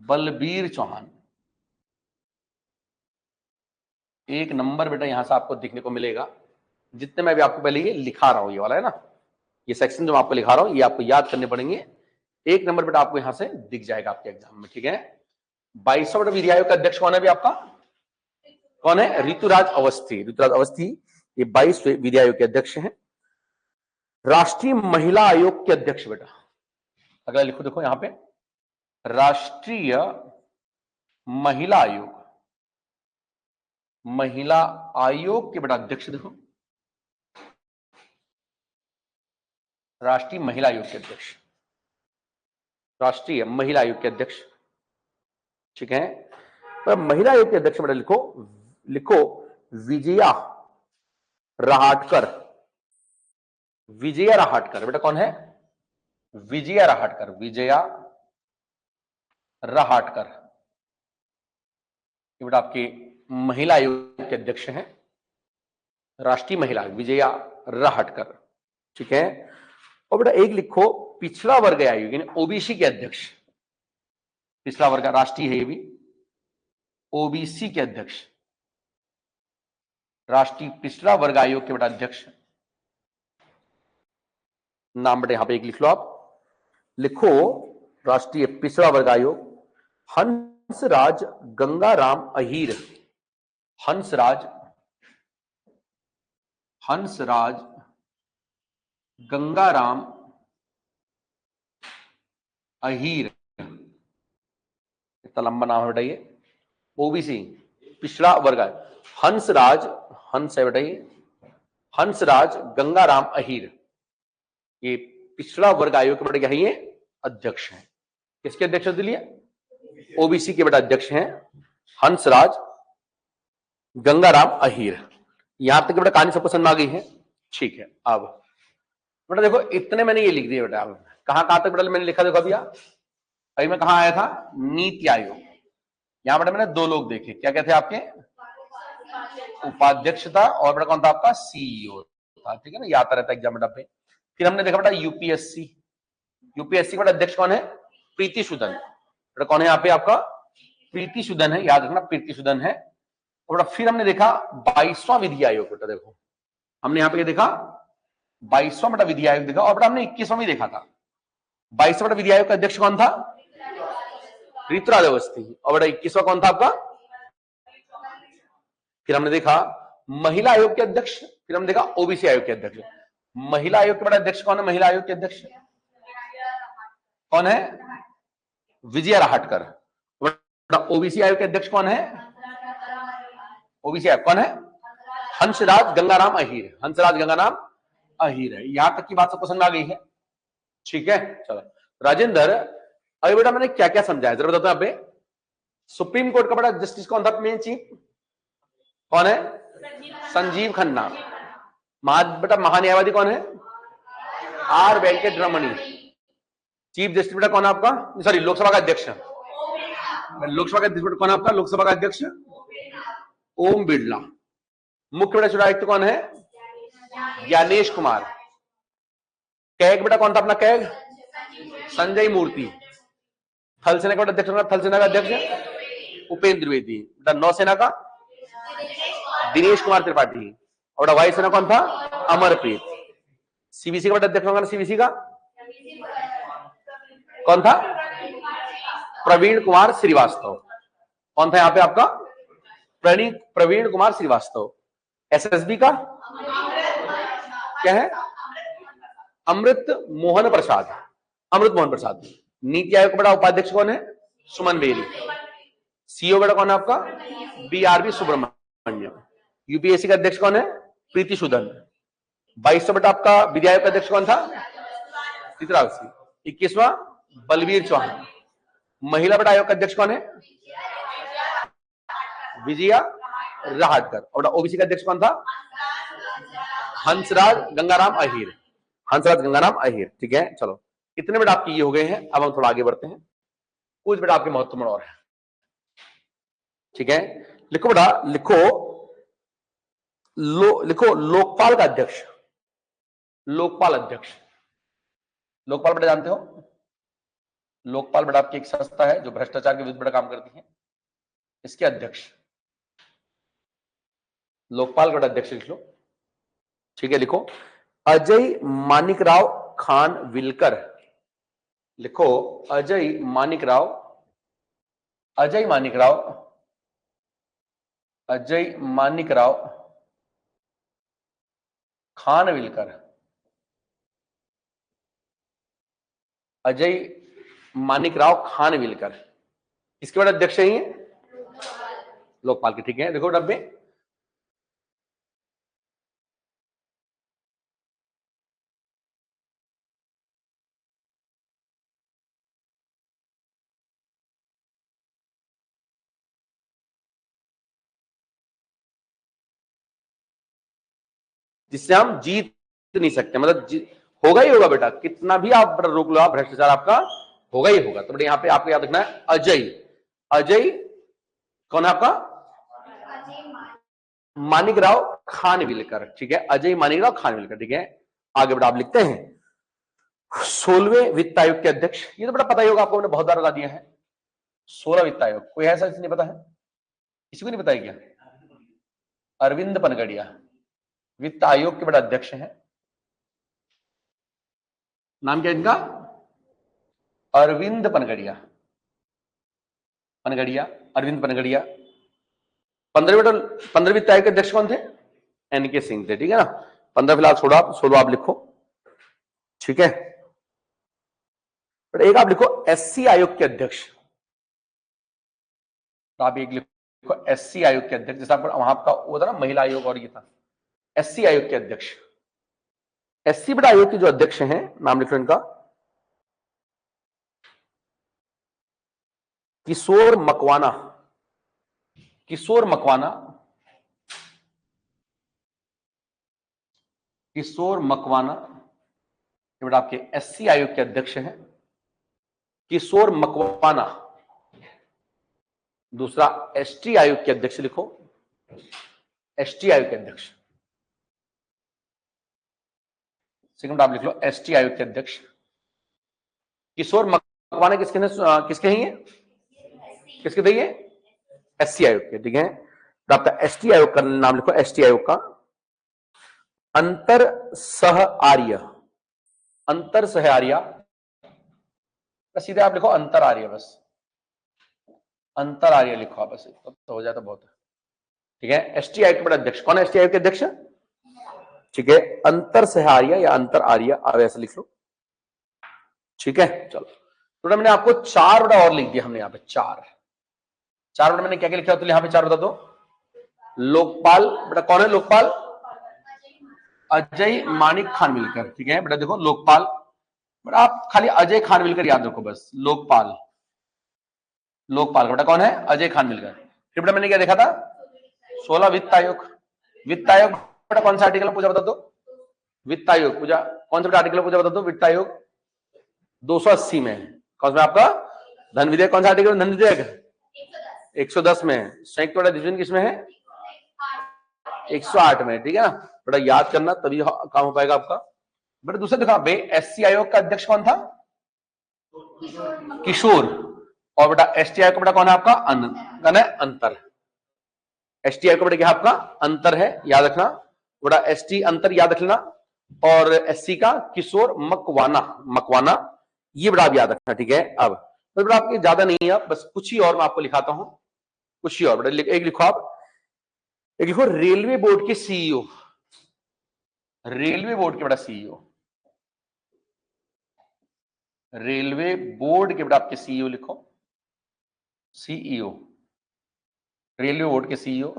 बलबीर चौहान। एक नंबर बेटा यहां से आपको देखने को मिलेगा, जितने मैं भी आपको पहले ये लिखा रहा हूं, ये वाला है ना, ये सेक्शन जो मैं आपको लिखा रहा हूं ये आपको याद करने पड़ेंगे। एक नंबर बेटा आपको यहां से दिख जाएगा आपके एग्जाम में, ठीक है। 22वां बेटा विधि आयोग का अध्यक्ष कौन है अभी आपका? कौन है? ऋतुराज अवस्थी। ऋतुराज अवस्थी ये 22वें विधि आयोग के अध्यक्ष हैं। राष्ट्रीय महिला आयोग के अध्यक्ष बेटा, अगला लिखो, देखो यहां पे राष्ट्रीय महिला आयोग, महिला आयोग के बेटा अध्यक्ष देखो, राष्ट्रीय महिला आयोग के अध्यक्ष, राष्ट्रीय महिला आयोग के अध्यक्ष, ठीक है। पर महिला आयोग के अध्यक्ष बेटा लिखो, लिखो विजया रहाटकर। विजया रहाटकर बेटा कौन है? विजया रहाटकर, विजया रहाटकर ये बेटा आपके महिला आयोग के अध्यक्ष हैं, राष्ट्रीय महिला विजया रहाटकर, ठीक है। और बेटा एक लिखो पिछड़ा वर्ग आयोग यानी ओबीसी के अध्यक्ष, पिछड़ा वर्ग राष्ट्रीय है ये भी, ओबीसी के अध्यक्ष, राष्ट्रीय पिछड़ा वर्ग आयोग के बेटा अध्यक्ष नाम बेटा यहां पे एक लिख लो आप, लिखो राष्ट्रीय पिछड़ा वर्ग आयोग हंसराज गंगाराम अहीर। हंसराज, हंसराज गंगाराम अहीर, इतना लंबा नाम है बेटा ये, ओबीसी पिछड़ा वर्ग आयोग, हंसराज, हंस है बेटा ये, हंसराज गंगाराम अहीर ये पिछड़ा वर्ग आयोग के बेटा क्या है? ये अध्यक्ष हैं। किसके अध्यक्ष दिल्ली? ओबीसी के बेटा अध्यक्ष हैं हंसराज गंगाराम अहीर। यहां तक बेटा कहानी सबको समझ में आ गई है, ठीक है। अब बेटा देखो इतने मैंने ये लिख दिया बेटा, अब कहां तक बेटा मैंने लिखा? देखो अभी मैं कहां आया था? नीति आयोग। यहां बेटा मैंने दो लोग देखे, क्या कहते हैं आपके? उपाध्यक्ष था, और बेटा कौन था आपका? सीईओ था, ठीक है ना, याद रहता है एग्जाम बेटा पे। फिर हमने देखा बेटा यूपीएससी, यूपीएससी का अध्यक्ष कौन है? प्रीति सूदन। बेटा कौन है यहाँ पे आपका? प्रीति सूदन है, याद रखना प्रीति सूदन है। और बेटा फिर हमने देखा 22वां विधि आयोग, बेटा देखो हमने यहाँ पे देखा 22वां बेटा विधि आयोग देखा, और बेटा हमने 21वां भी देखा था। 22वां बेटा विधि आयोग का अध्यक्ष कौन था? ऋतुराज अवस्थी। और बेटा 21वां कौन था आपका? फिर हमने देखा महिला आयोग के अध्यक्ष, फिर हमने देखा ओबीसी आयोग के अध्यक्ष। महिला आयोग के बड़ा अध्यक्ष कौन है? महिला आयोग के अध्यक्ष कौन है? विजया राहटकर। ओबीसी आयोग के अध्यक्ष कौन है? ओबीसी आयोग कौन है? हंसराज गंगाराम अहीर। हंसराज गंगाराम अहीर है। यहां तक की बात सबको समझ आ गई है? ठीक है, चलो राजेंद्र, अभी बेटा मैंने क्या क्या समझाया जरा बताता हूं। आप सुप्रीम कोर्ट का बड़ा जस्टिस कौन था? मेन चीफ कौन है? संजीव खन्ना। बेटा महान्यायवादी कौन है? Are Venkat Ramani. Chief justice बेटा कौन है आपका? सॉरी, लोकसभा का अध्यक्ष। लोकसभा का अध्यक्ष कौन है आपका? लोकसभा का अध्यक्ष ओम बिरला। मुख्य बेटा चुनाव आयुक्त कौन है? ज्ञानेश कुमार। कैग बेटा कौन था अपना? कैग संजय मूर्ति। थल सेना का अध्यक्ष, थल सेना का अध्यक्ष उपेंद्र द्विवेदी। बेटा नौसेना का दिनेश कुमार त्रिपाठी। और वायुसेना कौन था? अमरप्रीत। सीबीसी का अध्यक्ष होगा ना? सीबीसी का कौन था? प्रवीण कुमार श्रीवास्तव। कौन था यहाँ पे आपका? प्रवीण कुमार श्रीवास्तव। एसएसबी का क्या है? अमृत मोहन प्रसाद। अमृत मोहन प्रसाद। नीति आयोग का बड़ा उपाध्यक्ष कौन है? सुमन बेरी। सीईओ बड़ा कौन है आपका? बीआरबी सुब्रमण्यम। यूपीएससी का अध्यक्ष कौन है? प्रीति सूदन। 22वां बेटा आपका विधि आयोग का अध्यक्ष कौन था? ऋतुराज सिंह। 21वां बलवीर चौहान। महिला बेटा आयोग का अध्यक्ष कौन है? विजया राहटकर। और ओबीसी का अध्यक्ष कौन था? हंसराज गंगाराम अहीर। हंसराज गंगाराम अहीर, ठीक है। चलो इतने बेटा आपके ये हो गए हैं। अब हम थोड़ा आगे बढ़ते हैं। कुछ बेटा आपके महत्वपूर्ण और है, ठीक है। लिखो बेटा, लिखो लोकपाल का अध्यक्ष। लोकपाल अध्यक्ष, लोकपाल बेटा जानते हो? लोकपाल बेटा आपकी एक संस्था है जो भ्रष्टाचार के विरुद्ध बड़ा काम करती है। इसके अध्यक्ष लोकपाल का अध्यक्ष लिख लो, ठीक है। लिखो अजय मानिकराव खान विलकर। लिखो अजय मानिकराव खानविलकर। अजय मानिकराव खानविलकर इसके बाद अध्यक्ष ही है लोकपाल के, ठीक है। देखो डब्बे, जिससे हम जीत नहीं सकते, मतलब होगा ही होगा बेटा, कितना भी आप रोक लो, आप भ्रष्टाचार आपका होगा ही होगा। तो बेटा यहाँ पे आपको याद रखना है अजय कौन है आपका? मानिकराव खानविलकर, ठीक है। अजय मानिकराव खानविलकर, ठीक है। आगे बेटा आप लिखते हैं 16वें वित्त आयोग के अध्यक्ष। ये तो बेटा पता ही होगा आपको, मैंने बहुत बार बता दिया है। 16 वित्त आयोग, कोई ऐसा नहीं पता है? किसी को नहीं पता है क्या? अरविंद पनगड़िया वित्त आयोग के बड़ा अध्यक्ष हैं। नाम क्या इनका? अरविंद पनगड़िया। अरविंद पनगड़िया। 15 वित्त आयोग के अध्यक्ष कौन थे? एनके सिंह थे, ठीक है ना। 15 फिलहाल छोड़ो आप, 16 आप लिखो, ठीक है। एक आप लिखो एससी आयोग के अध्यक्ष। तो आप एक लिखो एससी आयोग के अध्यक्ष, जैसा वहां का वो था ना महिला आयोग और ये था, एससी आयोग के अध्यक्ष। एससी बेटा आयोग के जो अध्यक्ष हैं, नाम लिखो इनका, किशोर मकवाना। किशोर मकवाना ये बेटा आपके एससी आयोग के अध्यक्ष हैं, किशोर मकवाना। दूसरा एसटी आयोग के अध्यक्ष लिखो, एसटी आयोग के अध्यक्ष। सेकंड आप लिख लो, एसटी आयोग के अध्यक्ष किशोर मकवाना किसके हैं ये? किसके थे ये? एससी आयोग के, ठीक है। तो आपका एसटी आयोग का नाम लिखो, एसटी आयोग का अंतर सह आर्य, अंतर सह आर्य, सीधे आप लिखो अंतर आर्य, बस अंतर आर्य लिखो आप, बस तो हो जाता बहुत है, ठीक है। एसटी आयोग के बड़ा अध्यक्ष कौन है? एसटी आयोग के अध्यक्ष, ठीक है, अंतर सह आर्य या अंतर आर्य, आप ऐसे लिख लो, ठीक है। चलो तो मैंने आपको 4 बड़ा और लिख दिया हमने यहाँ पे, 4 बड़ा मैंने क्या क्या लिखा तो यहाँ पे 4 बता दो। लोकपाल, बेटा कौन है लोकपाल? अजय मानिक खानविलकर, ठीक है बेटा। देखो लोकपाल, बेटा आप खाली अजय खानविलकर याद रखो बस, लोकपाल, लोकपाल बेटा कौन है? अजय खानविलकर। फिर बेटा मैंने क्या देखा था? 16 वित्त आयोग, वित्त आयोग बेटा कौन सा आर्टिकल पूजा बता दो? वित्त आयोग पूजा कौन सा आर्टिकल पूजा बता दो? वित्त आयोग 280 में, कौन सा आपका? धन विधेयक, कौन सा आर्टिकल? धन विधेयक 110 में। संयुक्त बड़ा डिवीजन किसमें है? 108 में, ठीक है ना बेटा, याद करना तभी काम हो पाएगा आपका। बेटा दूसरा देखो भाई, एससी आयोग का अध्यक्ष कौन था? किशोर। और बेटा एसटी आयोग का बेटा कौन है आपका? अंतर। एसटी आयोग का बेटा क्या आपका? अंतर है, याद रखना बेटा, एसटी अंतर याद रखना, और एससी का किशोर मकवाना, मकवाना ये बेटा आप याद रखना, ठीक है। अब तो बेटा आपके ज्यादा नहीं है, बस कुछ ही और मैं आपको लिखाता हूं, कुछ ही और बेटा। एक लिखो आप, एक लिखो रेलवे बोर्ड के सीईओ, रेलवे बोर्ड के बेटा सीईओ, रेलवे बोर्ड के बेटा आपके सीईओ लिखो, सीईओ, रेलवे बोर्ड के सीईओ,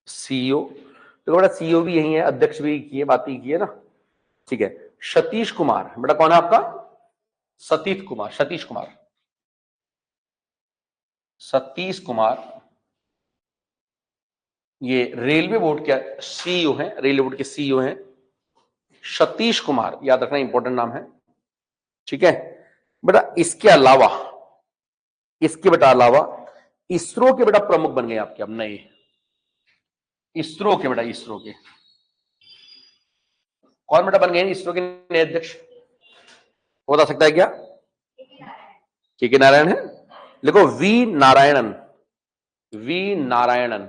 सीईओ तो बेटा सीईओ भी यही है, अध्यक्ष भी की है, बात ही की है ना, ठीक है। सतीश कुमार बेटा कौन है आपका? सतीश कुमार, सतीश कुमार, सतीश कुमार ये रेलवे बोर्ड के सीईओ हैं, रेलवे बोर्ड के सीईओ हैं सतीश कुमार, याद रखना इंपॉर्टेंट नाम है, ठीक है बेटा। इसके अलावा, इसके बेटा अलावा इसरो के बेटा प्रमुख बन गए आपके अब नए, इसरो के बेटा, इसरो के कौन बेटा बन गए हैं? इसरो के नए अध्यक्ष बता सकता है क्या? के नारायण है, देखो V Narayanan, V Narayanan,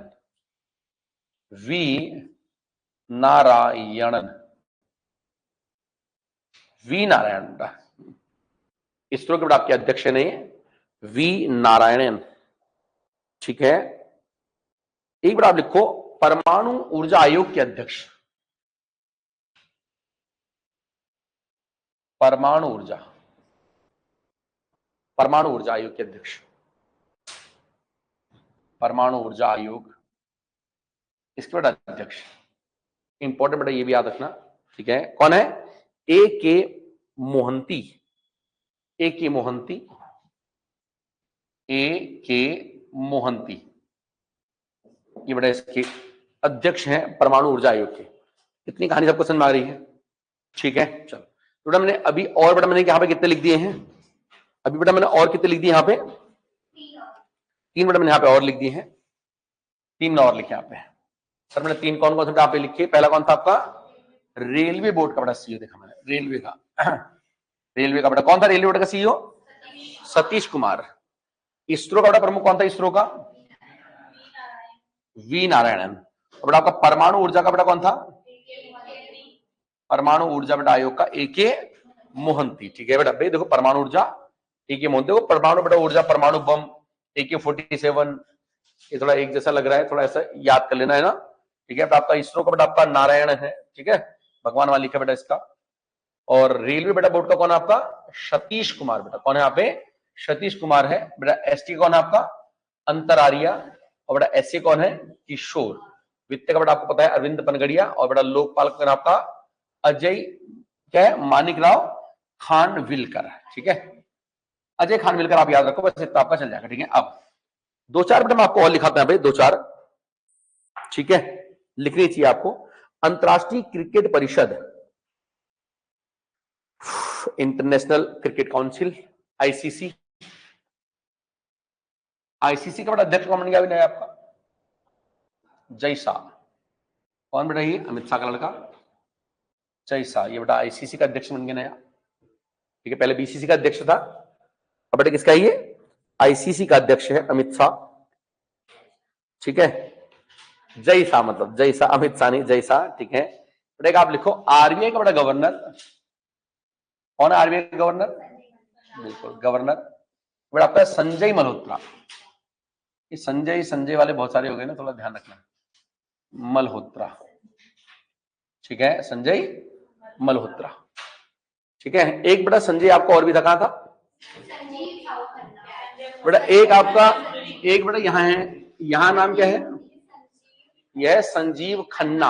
V Narayanan, V Narayan बेटा इसरो के बेटा आपके अध्यक्ष नहीं, वी नारायणन, ठीक है। एक बार आप लिखो परमाणु ऊर्जा आयोग के अध्यक्ष, परमाणु ऊर्जा, परमाणु ऊर्जा आयोग के अध्यक्ष, परमाणु ऊर्जा आयोग इसके बेटा अध्यक्ष, इंपॉर्टेंट बेटा ये भी याद रखना, ठीक है। कौन है? ए के मोहंती, ए के मोहंती, ए के मोहंती ये बेटा इसके अध्यक्ष हैं परमाणु ऊर्जा आयोग के। इतनी कहानी सबको समझ में आ रही है, ठीक है। चलो बेटा मैंने अभी और बेटा मैंने यहाँ पे कितने लिख दिए हैं? अभी बेटा मैंने और कितने लिख दिए यहाँ पे? 3 बेटा मैंने यहाँ पे और लिख दिए हैं, 3 और लिखे यहाँ पे। सर मैंने 3 कौन कौन से यहाँ पे लिखे? पहला कौन था आपका? रेलवे बोर्ड का बेटा सीईओ देखा मैंने, रेलवे का, रेलवे का बेटा कौन था? रेलवे बोर्ड का सीईओ सतीश कुमार। इसरो का बेटा प्रमुख कौन था? इसरो का वी नारायणन। और बेटा आपका परमाणु ऊर्जा का बेटा कौन था? परमाणु ऊर्जा बेटा आयोग का ए के मोहंती, ठीक है बेटा। भाई देखो परमाणु ऊर्जा ए के मोहंती, देखो परमाणु बेटा ऊर्जा, परमाणु बम AK-47, ये थोड़ा एक जैसा लग रहा है, थोड़ा ऐसा याद कर लेना है ना, ठीक है। आपका इसरो का बेटा आपका नारायण है, ठीक है, भगवान वाली का बेटा इसका। और रेलवे बेटा बोर्ड का कौन है आपका? सतीश कुमार बेटा, कौन है यहाँ पे? सतीश कुमार है बेटा। एसटी कौन है आपका? अंतरारिया। और बेटा एससी कौन है? किशोर। वित्त का बेटा आपको पता है अरविंद पनगड़िया। और बेटा लोकपाल का आपका अजय क्या है? मानिक राव खानविलकर, ठीक है, अजय खानविलकर आप याद रखो, बस इतना आपका चल जाएगा, ठीक है। अब 2-4 बेटा मैं आपको और लिखाता है भाई, 2-4, ठीक है, लिखनी चाहिए आपको। अंतरराष्ट्रीय क्रिकेट परिषद, international cricket council, ICC, ICC का बड़ा अध्यक्ष कौन बन गया अभी नया आपका? जय शाह। कौन बेटा? ये अमित शाह का लड़का जय शाह। ये बेटा आईसीसी का अध्यक्ष बन गया नया, ठीक है। पहले बीसीसी का अध्यक्ष था, अब बेटा किसका? ये आईसीसी का अध्यक्ष है अमित शाह, ठीक है। जय शाह मतलब जय शाह, अमित शाह नहीं, जय शाह, ठीक है। बेटा आप लिखो आरबीआई का बेटा गवर्नर कौन है? आरबीआई का गवर्नर, बिल्कुल गवर्नर बेटा आपका संजय मल्होत्रा। ये संजय वाले बहुत सारे हो गए ना, थोड़ा ध्यान रखना। मल्होत्रा, ठीक है, संजय मल्होत्रा, ठीक है। एक बेटा संजय आपको और भी दिखा था बेटा, एक बेटा यहाँ है, यहाँ नाम क्या है? यह है संजीव खन्ना।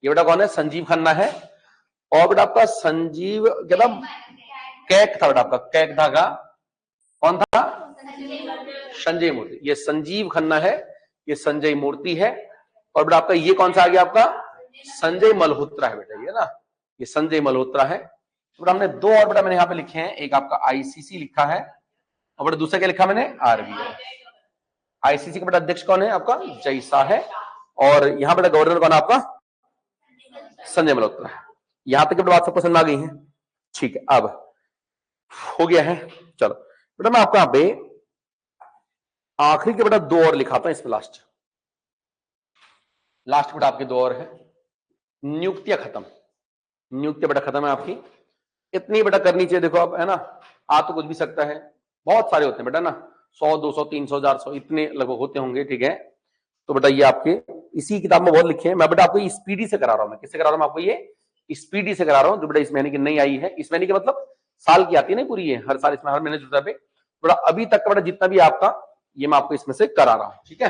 ये बेटा कौन है? संजीव खन्ना है। और बेटा आपका संजीव क्या था? कैक था बेटा आपका, कैक था का कौन था? संजय मूर्ति। ये संजीव खन्ना है, ये संजय मूर्ति है। और बेटा आपका ये कौन सा आ गया? आपका संजय मल्होत्रा है बेटा, ये ना, ये संजय मल्होत्रा है। तो हमने दो और बेटा मैंने यहाँ पे लिखे हैं, एक आपका आईसीसी लिखा है और बेटा दूसरा क्या लिखा मैंने? आरबीआई। आईसीसी का बेटा अध्यक्ष कौन है? आपका जय शाह है। और यहाँ बेटा गवर्नर कौन है आपका? संजय मल्होत्रा है। यहां तक बात सबको समझ आ गई है, ठीक है। अब हो गया है, चलो बेटा मैं आपको यहाँ पे आखिरी के बेटा दो और लिखाता हूं इसमें, लास्ट बेटा आपके दो और है। नियुक्तियां खत्म, नियुक्तियां बेटा खत्म है आपकी। इतनी बेटा करनी चाहिए, देखो आप, है ना, आ तो कुछ भी सकता है, बहुत सारे होते हैं बेटा ना, 100 200 300 400 इतने लगभग होते होंगे, ठीक है। तो बेटा ये आपके इसी किताब में बहुत लिखे हैं। मैं बेटा आपको स्पीडी से करा रहा हूं, मैं किससे करा रहा हूं? आपको ये स्पीडी से करा रहा हूं, जो बेटा इस महीने की नई आई है। इस महीने की मतलब साल की आती है ना पूरी, है हर साल, इसमें हर महीने जुड़ता पे बेटा अभी तक का बेटा जितना भी आपका, ये मैं आपको इसमें से करा रहा हूं, ठीक है।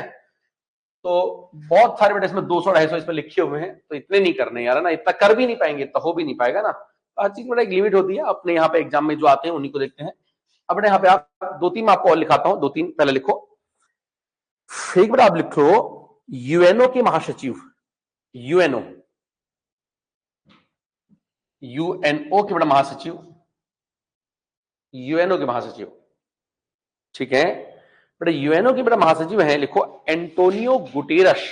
तो बहुत सारे बेटा इसमें 200 250 इसमें लिखे हुए हैं, तो इतने नहीं करने यार, है ना, इतना कर भी नहीं पाएंगे, इतना हो भी नहीं पाएगा ना। हर चीज में एक लिमिट होती है। अपने यहाँ पे एग्जाम में जो आते हैं उन्हीं को देखते हैं। अब यहाँ पे आप दो तीन आपको और लिखाता हूं, दो तीन पहले लिखो। एक बेटा आप लिखो यूएनओ के महासचिव, यूएनओ के बेटा महासचिव, यूएनओ के महासचिव, ठीक है। बेटा यूएनओ के बेटा महासचिव है, लिखो एंटोनियो गुटेरस।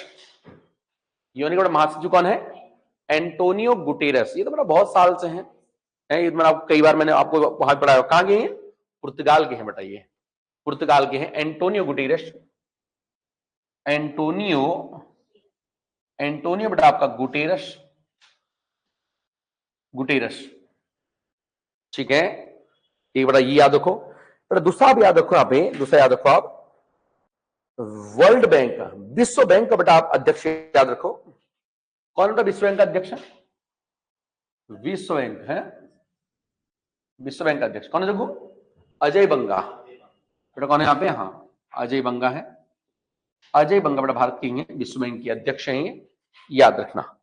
यूएनओ के बेटा महासचिव कौन है? Antonio Guterres. ये तो बेटा बहुत साल से हैं, ये मैंने आपको कई बार मैंने आपको वहां पढ़ाया। कहां गए हैं? पुर्तगाल के हैं बेटा, ये पुर्तगाल के हैं एंटोनियो गुटेरस। एंटोनियो बेटा आपका गुटेरस, ठीक है। एक बेटा ये याद रखो बेटा। दूसरा आप याद रखो, यहाँ पे दूसरा याद रखो आप, वर्ल्ड बैंक का, विश्व बैंक का बेटा आप अध्यक्ष याद रखो। कौन बेटा विश्व बैंक का अध्यक्ष है? विश्व बैंक है, विश्व बैंक का अध्यक्ष कौन है? देखो अजय बंगा बेटा, कौन है यहाँ पे? हाँ, अजय बंगा है। अजय बंगा बेटा भारत के हैं, विश्व बैंक के अध्यक्ष हैं, ये याद रखना।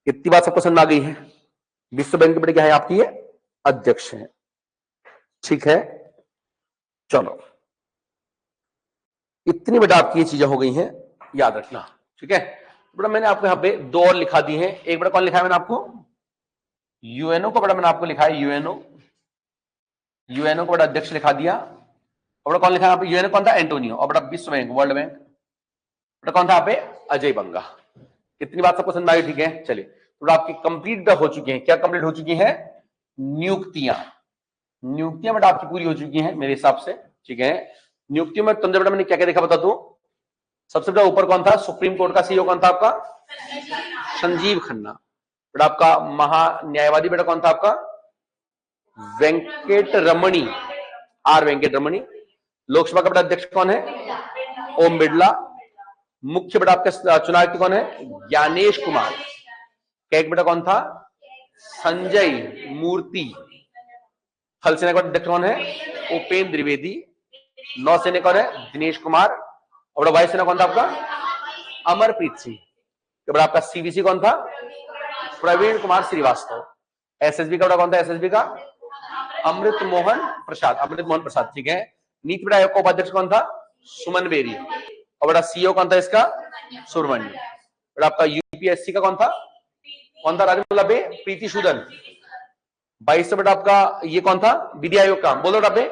इतनी बात सबको समझ आ गई है? विश्व बैंक बेटा क्या है? आपकी ये अध्यक्ष है, ठीक है। चलो इतनी बेटा आपकी ये चीजें हो गई हैं, याद रखना, ठीक है। बेटा मैंने आपको यहाँ पे दो और लिखा दी हैं। एक बेटा कौन लिखा है मैंने आपको? यूएनओ को बेटा मैंने आपको लिखा है, यूएनओ को बेटा अध्यक्ष लिखा दिया। और बेटा कौन लिखा है? यूएनओ कौन था? एंटोनियो। और बेटा विश्व बैंक, वर्ल्ड बैंक बेटा कौन था यहाँ पे? अजय बंगा। कितनी बात सबको समझ आई? ठीक है, चलिए तो आपकी कंप्लीट हो चुकी है। क्या कंप्लीट हो चुकी है? नियुक्तियां बेटा आपकी पूरी हो चुकी हैं मेरे हिसाब से, ठीक है। नियुक्तियों में तुमने बेटा मैंने क्या क्या देखा बता दो। सबसे बेटा ऊपर कौन था? सुप्रीम कोर्ट का सीईओ कौन था आपका? संजीव खन्ना। बेटा आपका महान्यायवादी बेटा कौन था आपका? वेंकट रमणी, आर वेंकट रमणी। लोकसभा का बेटा अध्यक्ष कौन है? ओम बिड़ला। मुख्य बेटा आपके चुनाव के कौन है? ज्ञानेश कुमार। कैग बेटा कौन था? संजय मूर्ति। थल सेना का अध्यक्ष कौन है? उपेंद्र द्विवेदी। नौसेना कौन है? दिनेश कुमार। और वायुसेना कौन था आपका? अमरप्रीत सिंह। तो आपका सीवीसी कौन था? प्रवीण कुमार श्रीवास्तव। एसएसबी का कौन था? एसएसबी का अमृत मोहन प्रसाद, ठीक है। नीति बेटा आयोग का उपाध्यक्ष कौन था? सुमन बेरी। और बेटा सीईओ कौन था इसका? सुरमण्य। बेटा आपका यूपीएससी का कौन था? राजेंद्र प्रीति सूदन। 22 बेटा आपका ये कौन था? विधि आयोग का, बोलो बेटा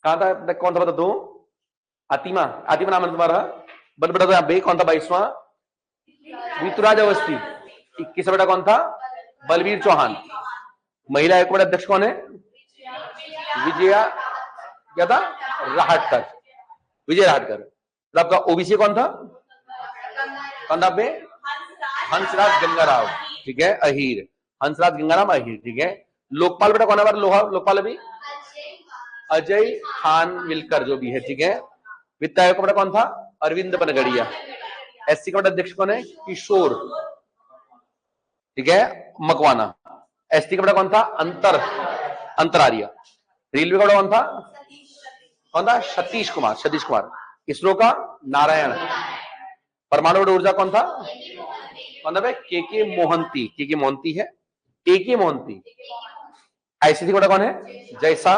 कहां था? कौन था बता दो? आतिमा नाम है तुम्हारा। बल बेटा तो यहाँ कौन था? 22वां ऋतुराज अवस्थी। 21 बेटा कौन था? बलवीर चौहान। महिला आयोग का अध्यक्ष कौन है? विजया, क्या था? राहटकर, विजय राहटकर। तो आपका ओबीसी कौन था? कौन था पे? हंसराज गंगाराव, ठीक है, अहीर, हंसराज गंगाराम अहीर, ठीक है। लोकपाल बेटा कौन है? लोकपाल अभी अजय खानविलकर जो भी है, ठीक है। वित्त आयोग का बेटा कौन था? अरविंद बनगड़िया। एससी का बेटा अध्यक्ष कौन है? किशोर, ठीक है, मकवाना। एसटी का बेटा कौन था? अंतरारिया। रेलवे का बेटा कौन था? सतीश कुमार। इसरो का नारायण। परमाणु ऊर्जा कौन था? के मोहंती है, के मोहंती। आईसीसी का बेटा कौन है? जैसा।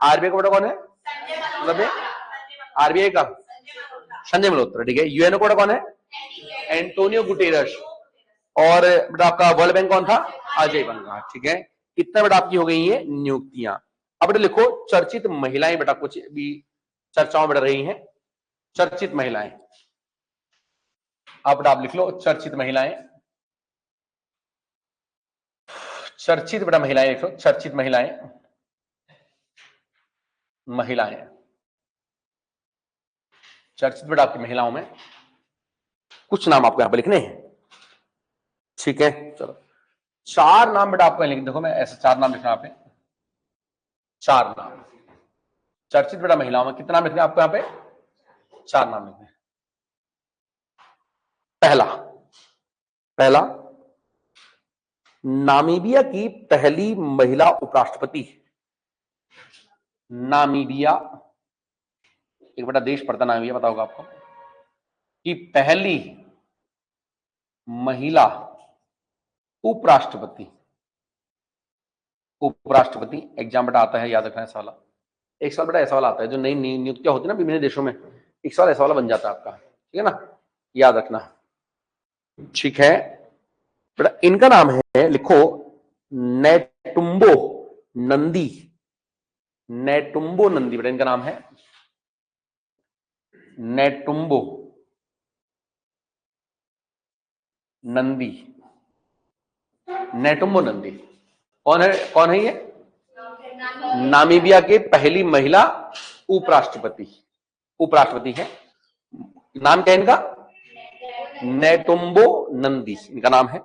आरबीआई का बेटा कौन है? मतलब आरबीआई का संजय मल्होत्रा, ठीक है। यूएनओ का बेटा कौन है? Antonio Guterres. और बेटा आपका वर्ल्ड बैंक कौन था? अजय बंगा, ठीक है। कितना बेटा आपकी हो गई है नियुक्तियां। अब बेटा लिखो चर्चित महिलाएं, बेटा कुछ भी चर्चाओं में रही हैं। चर्चित महिलाएं, अब बेटा आप लिख लो चर्चित महिलाएं। चर्चित बेटा महिलाएं लिख लो, चर्चित महिलाएं। चर्चित बेटा आपकी महिलाओं में कुछ नाम आपको यहां पर लिखने हैं, ठीक है। चलो 4 नाम बेटा आपको लिख, देखो मैं ऐसे 4 नाम लिखना आप 4 नाम चर्चित बेटा महिलाओं में। कितना नाम लिखने आपको यहां पे? 4 नाम लिखने। पहला नामीबिया की पहली महिला उपराष्ट्रपति। नामीबिया एक बेटा देश पड़ता, नामीबिया पता होगा आपको, कि पहली महिला उपराष्ट्रपति। एग्जाम बेटा आता है, याद रखना है साला। एक साल बेटा ऐसा वाला आता है जो नई नियुक्तियां होती है ना विभिन्न देशों में, एक साल ऐसा वाला बन जाता है आपका, ठीक है ना, याद रखना, ठीक है बेटा। इनका नाम है, लिखो नेटुम्बो नंदी। बेटा इनका नाम है नेटुम्बो नंदी। कौन है ये? नामीबिया के पहली महिला उपराष्ट्रपति है। नाम क्या है इनका? नेटुम्बो नंदी इनका नाम है।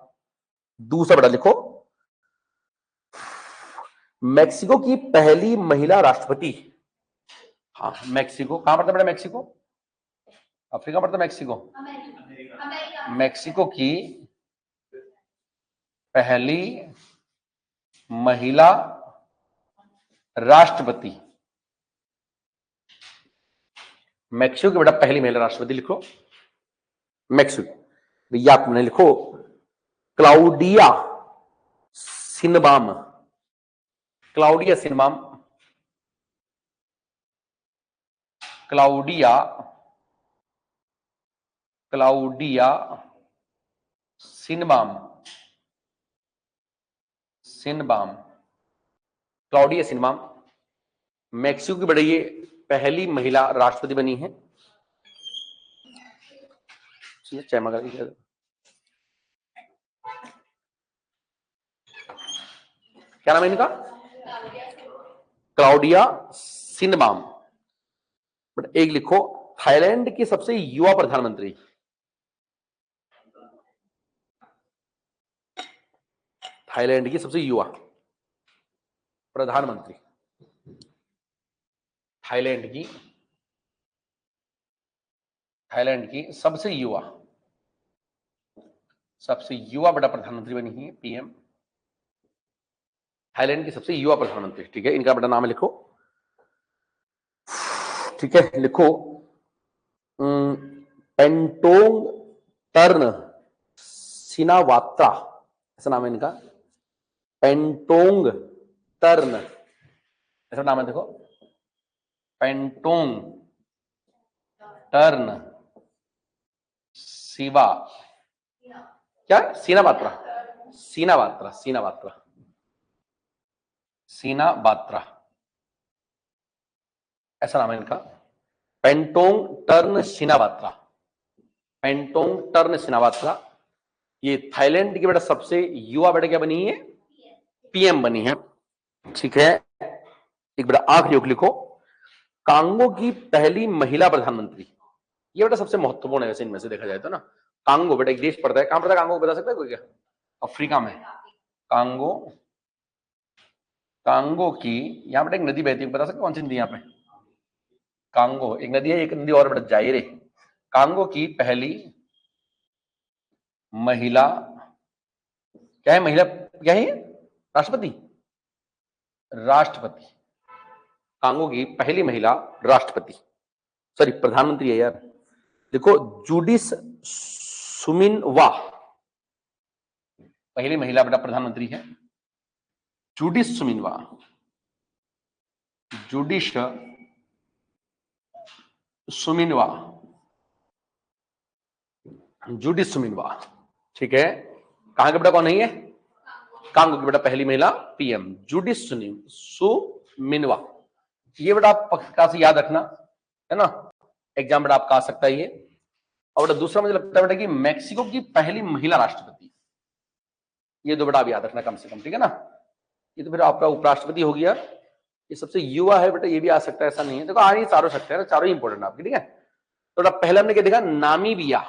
दूसरा बेटा लिखो मेक्सिको की पहली महिला राष्ट्रपति। हाँ मेक्सिको कहां पड़ता है बेटा? मेक्सिको अफ्रीका पड़ता है। मेक्सिको की पहली महिला राष्ट्रपति, मेक्सिको की बेटा पहली महिला राष्ट्रपति लिखो मेक्सिको। या आपने लिखो क्लाउडिया सिनबाम। क्लाउडिया सिनबाम मेक्सिको की बड़ी ये पहली महिला राष्ट्रपति बनी है। क्या नाम है इनका? क्लाउडिया सिनबाम। बट एक लिखो थाईलैंड की सबसे युवा प्रधानमंत्री। थाईलैंड की सबसे युवा प्रधानमंत्री, थाईलैंड की सबसे युवा बेटा प्रधानमंत्री बनी है, पीएम। थाईलैंड की सबसे युवा प्रधानमंत्री, ठीक है। इनका बेटा नाम लिखो, ठीक है। लिखो पेंटोंग टर्न सिनावात्रा, ऐसा नाम है इनका। पेंटोंग टर्न ऐसा नाम है, देखो पेंटोंग टर्न सिवा क्या? सीना बात्रा ऐसा नाम है इनका। पेंटोंग टर्न सिनावात्रा। ये थाईलैंड की बेटा सबसे युवा बेटा क्या बनी है, पीएम बनी है। ठीक है, एक बेटा आखिरी योग लिखो, कांगो की पहली महिला प्रधानमंत्री। ये बेटा सबसे महत्वपूर्ण है वैसे इनमें से देखा जाए तो ना। कांगो बेटा एक देश पड़ता है, कहां पड़ता है कांगो, बता सकता है कोई क्या? अफ्रीका में कांगो। कांगो की यहां बेटा एक नदी बहती है, बता सकते कौन सी नदी यहाँ पे? कांगो एक नदी है, एक नदी और बेटा जायरे। कांगो की पहली महिला क्या है, महिला क्या है, राष्ट्रपति। राष्ट्रपति, कांगो की पहली महिला राष्ट्रपति, सॉरी प्रधानमंत्री है यार। देखो जूडिस सुमिनवा पहली महिला बेटा प्रधानमंत्री है, जूडिस सुमिनवा, जूडिस सुमिनवा, जूडिस सुमिनवा। ठीक है, कहां के बेटा कौन नहीं है? कांगो की बेटा पहली महिला पीएम जूडिस सुमिनवा। ये बेटा आप पक्का से याद रखना है ना, एग्जाम बेटा आपका आ सकता है ये। और बेटा दूसरा मुझे लगता है बेटा कि मैक्सिको की पहली महिला राष्ट्रपति, ये दो बेटा आप याद रखना कम से कम, ठीक है ना। ये तो फिर आपका उपराष्ट्रपति हो गया, ये सबसे युवा है बेटा, ये भी आ सकता है, ऐसा नहीं है। देखो आ ही चारों सकते हैं, चारों ही इंपॉर्टेंट आपके, ठीक है। तो बेटा पहले हमने क्या देखा, नामीबिया।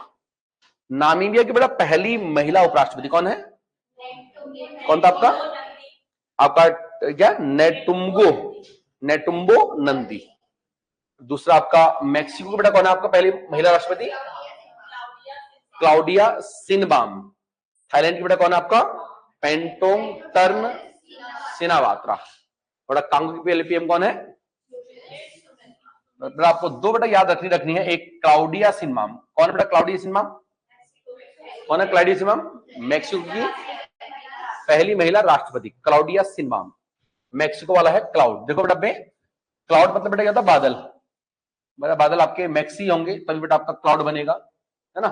नामीबिया की बेटा पहली महिला उपराष्ट्रपति कौन है? कौन था आपका? आपका क्या, नेटुम्बो, नेटुम्बो नंदी। दूसरा आपका मैक्सिको का बेटा कौन है आपका पहली महिला राष्ट्रपति? क्लाउडिया सिनबाम। थाईलैंड की बेटा कौन है आपका? पेंटोंग टर्न सिनावात्रा। बेटा कांगो की पहले पीएम कौन है? बेटा आपको दो बेटा याद रखनी है, एक क्लाउडिया सिनबाम। कौन है बेटा क्लाउडिया सिनबाम? कौन है क्लाउडिया सिनबाम? मैक्सिको की पहली महिला राष्ट्रपति क्लाउडिया सिनबाम। मैक्सिको वाला है क्लाउड। देखो बेटा पे क्लाउड मतलब बेटा क्या होता है, बादल। बेटा बादल आपके मैक्सी होंगे तभी बेटा आपका क्लाउड बनेगा, है ना।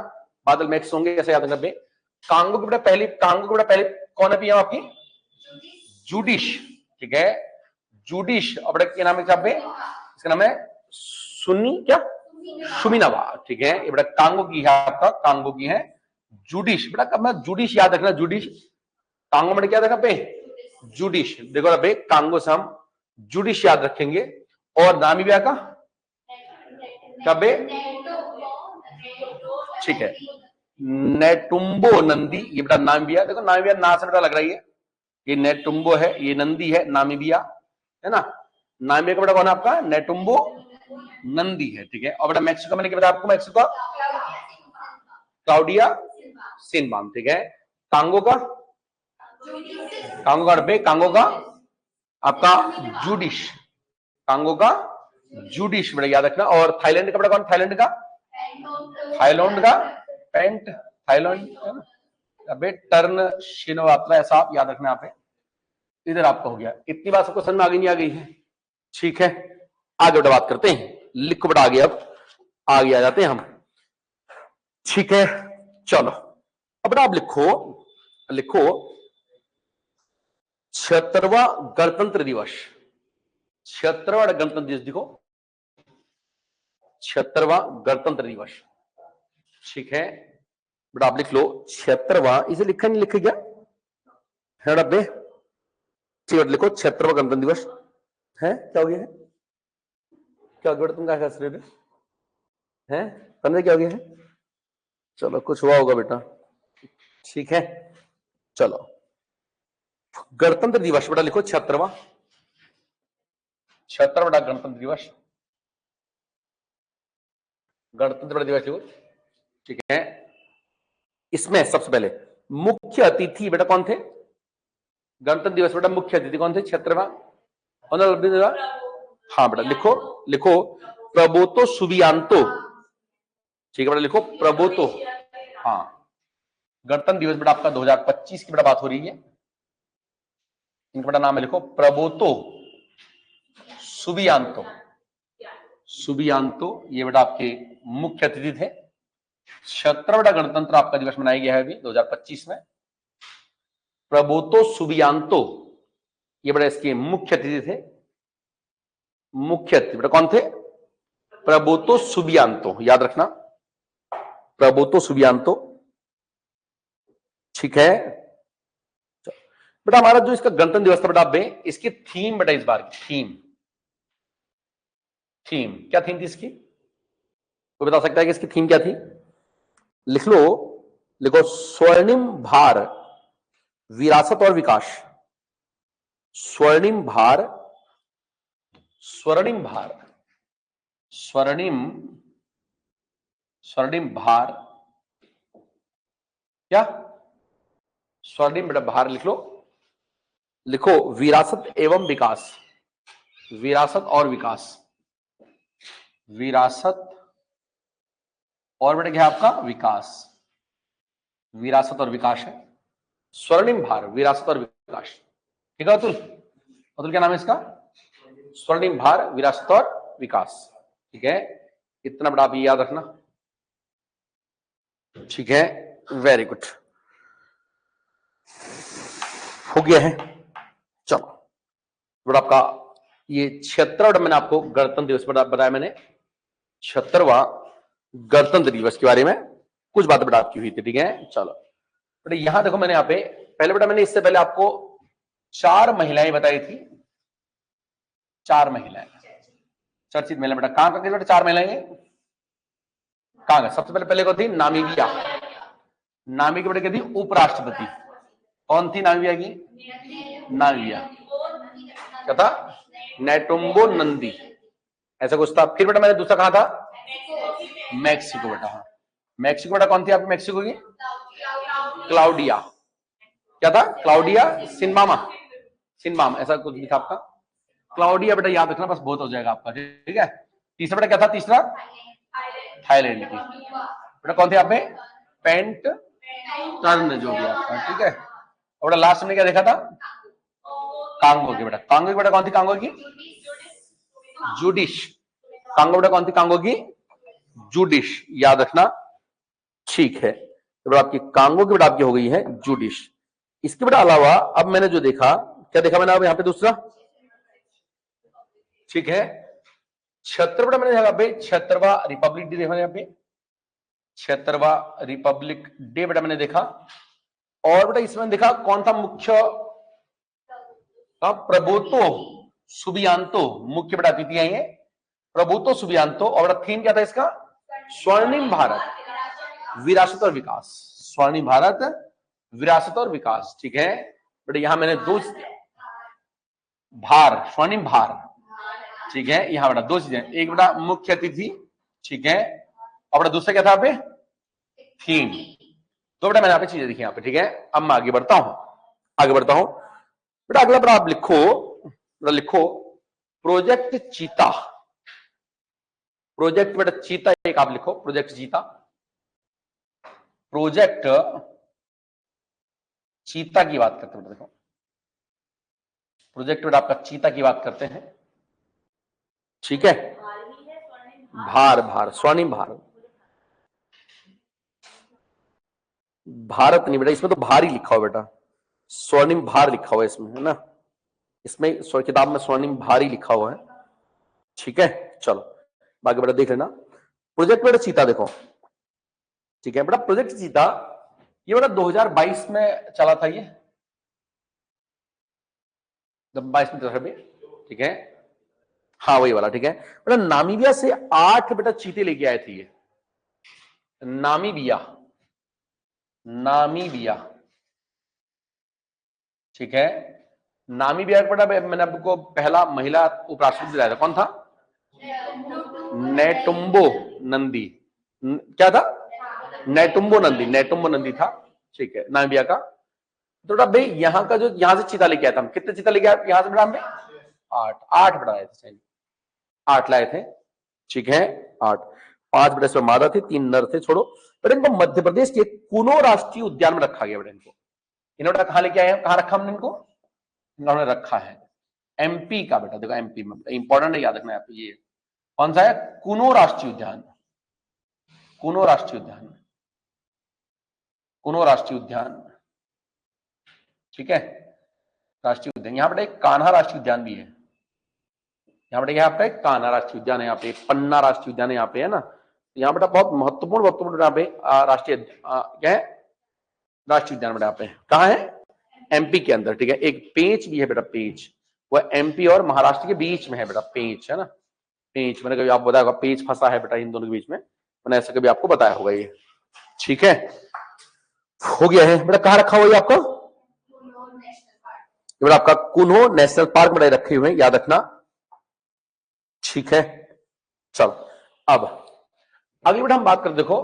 बादल मैक्स होंगे, ऐसे याद रखना पे। कांगो की बेटा पहली कौन है पीएम आपकी? जूडिश। ठीक है, जूडिश। और बेटा क्या नाम है क्या पे? इसका नाम है सुन्नी क्या, सुमिनवा। ठीक है, ये बेटा कांगो की है आपका, कांगो की है जूडिश। बेटा कब मैं जूडिश याद रखना, जूडिश। कांगो में क्या देखा पे? जूडिश। देखो ना पे कांगो से हम जूडिश याद रखेंगे। और नामीबिया का कब? ठीक है, नेटुम्बो नंदी। ये बेटा नामीबिया। देखो नामीबिया ना से बेटा लग रही है, ये नेटुम्बो है, ये नंदी है, नामीबिया है ना। नामीबिया का बेटा कौन है आपका? नेटुम्बो नंदी है। ठीक है, और बेटा मैक्सिको मैंने क्या बताया आपको? Mexico Claudia Sheinbaum. ठीक है, कांगो का, कांगो का पे कांगो का आपका जूडिश, कांगो का जूडिश बेटा याद रखना। और थाईलैंड का बेटा कौन? थाईलैंड का थाईलैंड का पेंट, थाईलैंड अबे टर्न शिनवात्रा, ऐसा आप याद रखना। आप इधर आपका हो गया। इतनी बात सबको समझ में आ गई, नहीं आ गई है? ठीक है, आगे बेटा बात करते हैं। लिखो बेटा आगे, अब आगे आ जाते हैं हम। ठीक है, चलो अब बेटा आप लिखो, लिखो 76वां गणतंत्र दिवस। 76वां गणतंत्र दिवस लिखो, 76वां गणतंत्र दिवस। ठीक है बेटा आप लिख लो 76वां, इसे लिखा नहीं लिखे क्या है डब्बे? ठीक है, लिखो 76वां गणतंत्र दिवस है। क्या हो गया है, क्या हो गया तुम क्या हंस रहे हैं? पंद्रह क्या हो गया है? चलो कुछ हुआ होगा बेटा। ठीक है, चलो गणतंत्र दिवस बेटा लिखो 76वां, 76वां गणतंत्र दिवस, गणतंत्र दिवस लिखो। ठीक है, इसमें सबसे पहले मुख्य अतिथि बेटा कौन थे? गणतंत्र दिवस बेटा मुख्य अतिथि कौन थे 76वां? हाँ बेटा लिखो, लिखो प्रबोतो सुबियांतो। ठीक है बेटा लिखो प्रबोतो। हाँ, गणतंत्र दिवस बेटा आपका 2025 की बेटा बात हो रही है। इनका बेटा नाम है, लिखो प्रबोतो सुबियांतो। सुबियांतो ये बेटा आपके मुख्य अतिथि थे। 76वां गणतंत्र आपका दिवस मनाया गया है अभी 2025 में। प्रबोतो सुबियांतो ये बेटा इसके मुख्य अतिथि थे। मुख्य अतिथि बेटा कौन थे? प्रबोतो सुबियांतो, याद रखना प्रबोतो सुबियांतो। ठीक है बेटा, हमारा जो इसका गणतंत्र दिवस था बेटा, बे इसकी थीम बेटा, इस बार की थीम क्या थीम थी इसकी, कोई बता सकता है कि इसकी थीम क्या थी? लिख लो, लिखो स्वर्णिम भार विरासत और विकास। स्वर्णिम भार, स्वर्णिम भार, स्वर्णिम स्वर्णिम भार, क्या स्वर्णिम बेटा भार लिख लो, लिखो विरासत एवं विकास, विरासत और विकास, विरासत और बेटा क्या है आपका विकास, विरासत और विकास है स्वर्णिम भार विरासत और विकास। ठीक है अतुल, अतुल क्या नाम है इसका? स्वर्णिम भार विरासत और विकास। ठीक है, इतना बड़ा आप ये याद रखना। ठीक है, वेरी गुड, हो गया है। चलो बड़ा आपका ये 76वां मैंने आपको गणतंत्र दिवस बताया, मैंने 76वां गणतंत्र दिवस के बारे में कुछ बातें बेटा आपकी हुई थी। ठीक है, चलो बेटा यहां देखो, मैंने यहाँ पे पहले बेटा मैंने इससे पहले आपको 4 महिलाएं बताई थी, 4 महिलाएं चर्चित महिला बेटा। कहां का बेटा 4 महिलाएं कहां का? सबसे पहले को थी नामीबिया, नामीबिया बेटा क्या थी? उपराष्ट्रपति। कौन थी नामीबिया की? नामीबिया क्या था? नेटुम्बो नंदी, ऐसा कुछ था। फिर बेटा मैंने दूसरा कहा था मैक्सिको बेटा। हाँ मैक्सिको बेटा कौन थी आपकी मैक्सिको की? क्लाउडिया, क्या था? क्लाउडिया सिनमामा, सिनमामा ऐसा कुछ भी था आपका। क्लाउडिया बेटा याद रखना बस, बहुत हो जाएगा आपका। ठीक है, तीसरा बेटा क्या था? तीसरा थाईलैंड की बेटा कौन थे आप में? पेंट टर्न जो भी आपका। ठीक है, और बेटा लास्ट में क्या देखा था? कांगो की बेटा। कांगो की बेटा कौन थी? कांगो की जुडिश। कांगो बेटा कौन थी? कांगो की जुडिश, याद रखना। ठीक है, तो बेटा आपकी कांगो की बेटा आपकी हो गई है जुडिश। इसके बेटा अलावा अब मैंने जो देखा, क्या देखा मैंने अब यहाँ पे दूसरा? ठीक है, 76 बेटा मैंने देखा भाई 76वां रिपब्लिक डे देखा यहाँ पे, 76वां रिपब्लिक डे बेटा मैंने देखा। और बेटा इसमें देखा कौन था मुख्य? प्रबोतो सुबियांतो मुख्य बेटा अतिथि आई है, प्रबोतो सुबियांतो। और थीम क्या था इसका? स्वर्णिम भारत विरासत और विकास, स्वर्णिम भारत विरासत और विकास। ठीक है बेटा, यहां मैंने दो भार, स्वर्णिम भार। ठीक है, यहां बेटा दो चीजें, एक बेटा मुख्य अतिथि, ठीक है, और बेटा दूसरा क्या था पे? थीम। तो बेटा मैंने यहाँ पे चीजें लिखी यहाँ पे। ठीक है, अब मैं आगे बढ़ता हूं, आगे बढ़ता हूं बेटा। अगला बेटा आप लिखो, बेटा लिखो प्रोजेक्ट चीता। प्रोजेक्ट बेटा चीता एक आप लिखो, प्रोजेक्ट चीता, प्रोजेक्ट चीता की बात करते हैं। देखो प्रोजेक्ट बेटा आपका चीता की बात करते हैं। ठीक है, भार, भार स्वर्णिम भारत, भारत नहीं बेटा, इसमें तो भारी लिखा हुआ बेटा, स्वर्णिम भार लिखा हुआ है इसमें, है ना, इसमें किताब में स्वर्णिम भारी लिखा हुआ है। ठीक है, चलो बाकी बेटा देख लेना। प्रोजेक्ट बेटा चीता देखो, ठीक है बेटा, प्रोजेक्ट चीता ये बेटा 2022 में चला था, ये 22 में चला। ठीक है, हाँ वही वाला। ठीक है बेटा, नामीबिया से 8 बेटा चीते लेके आए थे ये, नामीबिया, नामीबिया। ठीक है, नामीबिया का बेटा मैंने आपको पहला महिला उपराष्ट्रपति दिलाया था, कौन था? नेटुम्बो नंदी। क्या था? नेटुम्बो नंदी, नेटुम्बो नंदी था। ठीक है, नामीबिया का। तो बेटा भाई यहाँ का जो यहां से चीता लेके आया था, हम कितने चीता लेके आए यहां से बेटा? हमें 8 बेटा आए थे, 8 लाए थे। ठीक है, 8, 5 बेटा इसमें मादा थे, 3 नर थे। छोड़ो बेटा, इनको मध्य प्रदेश के कुनो राष्ट्रीय उद्यान में रखा गया बेटा। इनको इन्होंने कहा लेके आए हैं, कहां रखा हमने इनको? इन्होंने रखा है एमपी का बेटा। देखो एमपी में इंपॉर्टेंट है, याद रखना है। ये कौन सा है? कुनो राष्ट्रीय उद्यान, कुनो राष्ट्रीय उद्यान, कुनो राष्ट्रीय उद्यान। ठीक है, राष्ट्रीय उद्यान। यहाँ पे एक कान्हा राष्ट्रीय उद्यान भी है, यहाँ पे यहाँ पे कान्हा राष्ट्रीय उद्यान है, यहाँ पे पन्ना राष्ट्रीय उद्यान है, यहाँ पे है ना। यहाँ बेटा बहुत महत्वपूर्ण यहाँ पे राष्ट्रीय क्या है? राष्ट्रीय उद्यान बेटा यहाँ पे कहाँ है, एमपी के अंदर, ठीक है। एक पेंच भी है बेटा, पेंच, वह एमपी और महाराष्ट्र के बीच में है बेटा, पेंच है ना, पेंच। मैंने कभी आपको बताया होगा पेंच फंसा है बेटा इन दोनों के बीच में, मैंने ऐसा कभी आपको बताया होगा ये, ठीक है। हो गया है बेटा, कहाँ रखा हुआ है आपका, बेटा आपका कुन्हो नेशनल पार्क बेटा रखे हुए हैं, याद रखना, ठीक है। चलो अब अगली बेटा हम बात करते, देखो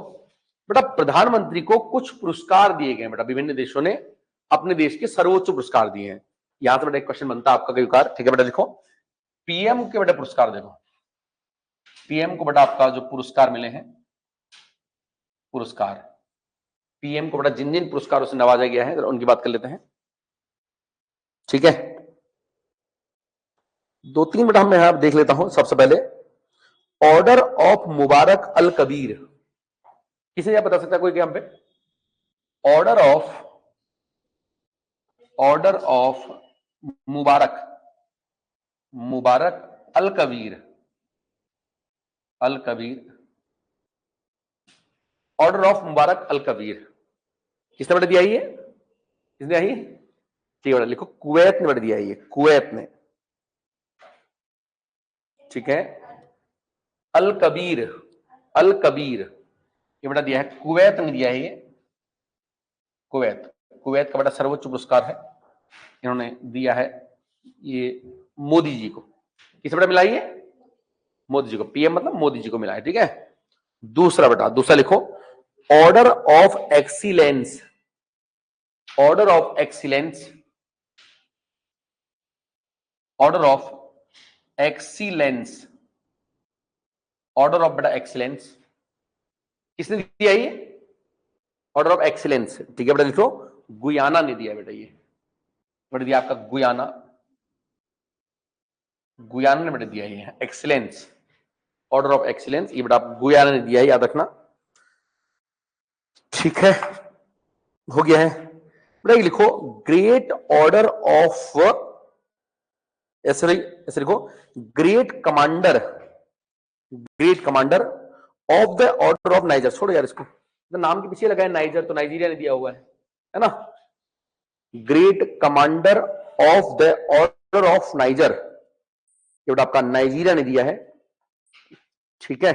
बेटा प्रधानमंत्री को कुछ पुरस्कार दिए गए बेटा, विभिन्न देशों ने अपने देश के सर्वोच्च पुरस्कार दिए हैं। यहां से बेटा एक क्वेश्चन बनता है आपका कई बार, ठीक है बेटा। देखो पीएम के बेटा पुरस्कार, देखो पीएम को बेटा आपका जो पुरस्कार मिले हैं, पुरस्कार पीएम को बेटा जिन जिन पुरस्कारों से नवाजा गया है उनकी बात कर लेते हैं, ठीक है। दो तीन बेटा मैं यहां देख लेता हूं। सबसे पहले order of Mubarak al Kabeer, किसे आप बता सकता है कोई क्या हम पे, order of Mubarak, Mubarak al Kabeer, al Kabeer, order of Mubarak al Kabeer किसने बेटा दिया है, किसने आई, ठीक है बेटा लिखो, कुवैत ने बेटा दिया है, कुवैत ने, ठीक है। अल कबीर, अल कबीर ये बेटा दिया है, कुवैत ने दिया है ये, कुवैत, कुवैत का बेटा सर्वोच्च पुरस्कार है, इन्होंने दिया है ये मोदी जी को। किसे बेटा मिला ये, मोदी जी को, पीएम मतलब मोदी जी को मिला है, ठीक है। दूसरा बेटा, दूसरा लिखो order of excellence, order of excellence, order of excellence, order of बेटा एक्सीलेंस किसने दिया ये, ऑर्डर ऑफ एक्सीलेंस, ठीक है बेटा लिखो, गुयाना ने दिया बेटा ये, बेटा दिया आपका गुयाना, गुयाना ने बेटा दिया ये एक्सीलेंस, ऑर्डर ऑफ एक्सीलेंस ये बेटा गुयाना ने दिया है, याद रखना, ठीक है। हो गया है बेटा, ये लिखो ग्रेट ऑर्डर ऑफ, ऐसे लिखो great commander, great commander of the order of niger, छोड़ो यार इसको, तो नाम के पीछे लगा है नाइजर, तो नाइजीरिया ने दिया हुआ है ना, great commander of the order of niger ये बेटा आपका नाइजीरिया ने दिया है, ठीक है।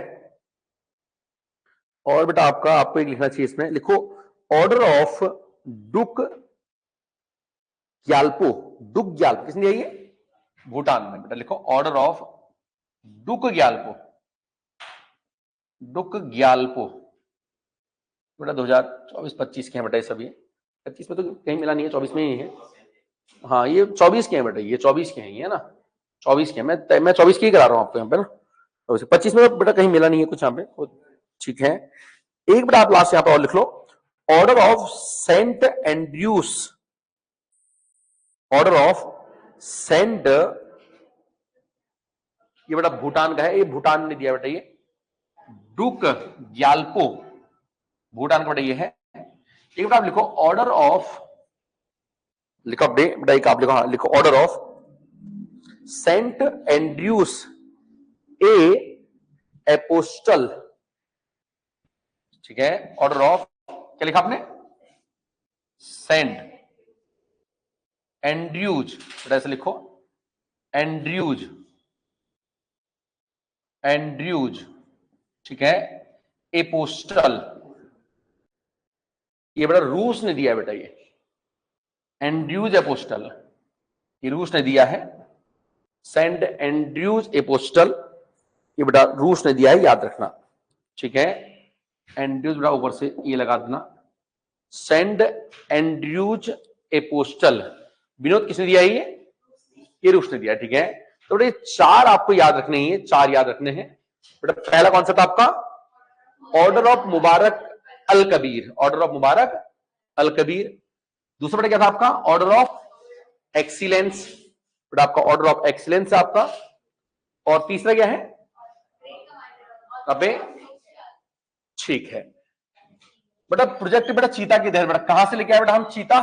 और बेटा आपको एक लिखना चाहिए इसमें, लिखो ऑर्डर ऑफ डुक ग्याल्पो, डुक ग्याल्पो किसने दिया ये, भूटान में बेटा लिखो ऑर्डर ऑफ डुक ग्याल्पो, डुक ग्याल्पो बेटा 2024-25 के हैं बेटा ये सभी, 25 में तो कहीं मिला नहीं है, 24 में ही है, हाँ ये 24 के हैं बेटा, ये 24 के हैं ये, है ना 24 के हैं, मैं 24 के ही करा रहा हूँ आपको यहाँ पे ना, 25 में तो बेटा कहीं मिला नहीं है कुछ यहाँ पे, ठीक है। एक बेटा आप लास्ट यहाँ पे और लिख लो order of Saint Andrews, order of Saint, ये बेटा भूटान का है, ये भूटान ने दिया बेटा ये, डुक ग्याल्पो भूटान का बेटा ये है। एक बेटा आप लिखो ऑर्डर ऑफ, लिखो बेटा एक आप लिखो, हाँ लिखो order of Saint Andrews a apostle, ठीक है। ऑर्डर ऑफ क्या लिखा आपने, सेंट एंड्रयूज बेटा ऐसे लिखो, एंड्रयूज, एंड्रयूज, ठीक है। एपोस्टल ये बेटा रूस ने दिया है बेटा ये, एंड्रयूज एपोस्टल ये रूस ने दिया है, सेंट एंड्रयूज एपोस्टल ये बेटा रूस ने दिया है, याद रखना, ठीक है। एंड्रयूज बेटा ऊपर से ये लगा देना, सेंट एंड्रयूज एपोस्टल, विनोद किसने दिया है ये रूस ने दिया, ठीक है। तो बेटा चार आपको याद रखने हैं, चार याद रखने हैं बेटा। पहला कौन सा था आपका, order of Mubarak al Kabeer, order of Mubarak al Kabeer. दूसरा बेटा क्या था आपका, ऑर्डर ऑफ एक्सीलेंस, बेटा आपका ऑर्डर ऑफ एक्सीलेंस है आपका। और तीसरा क्या है अबे, ठीक है बेटा। प्रोजेक्ट बेटा चीता की दहर, बेटा कहां से लेके आए बेटा हम, चीता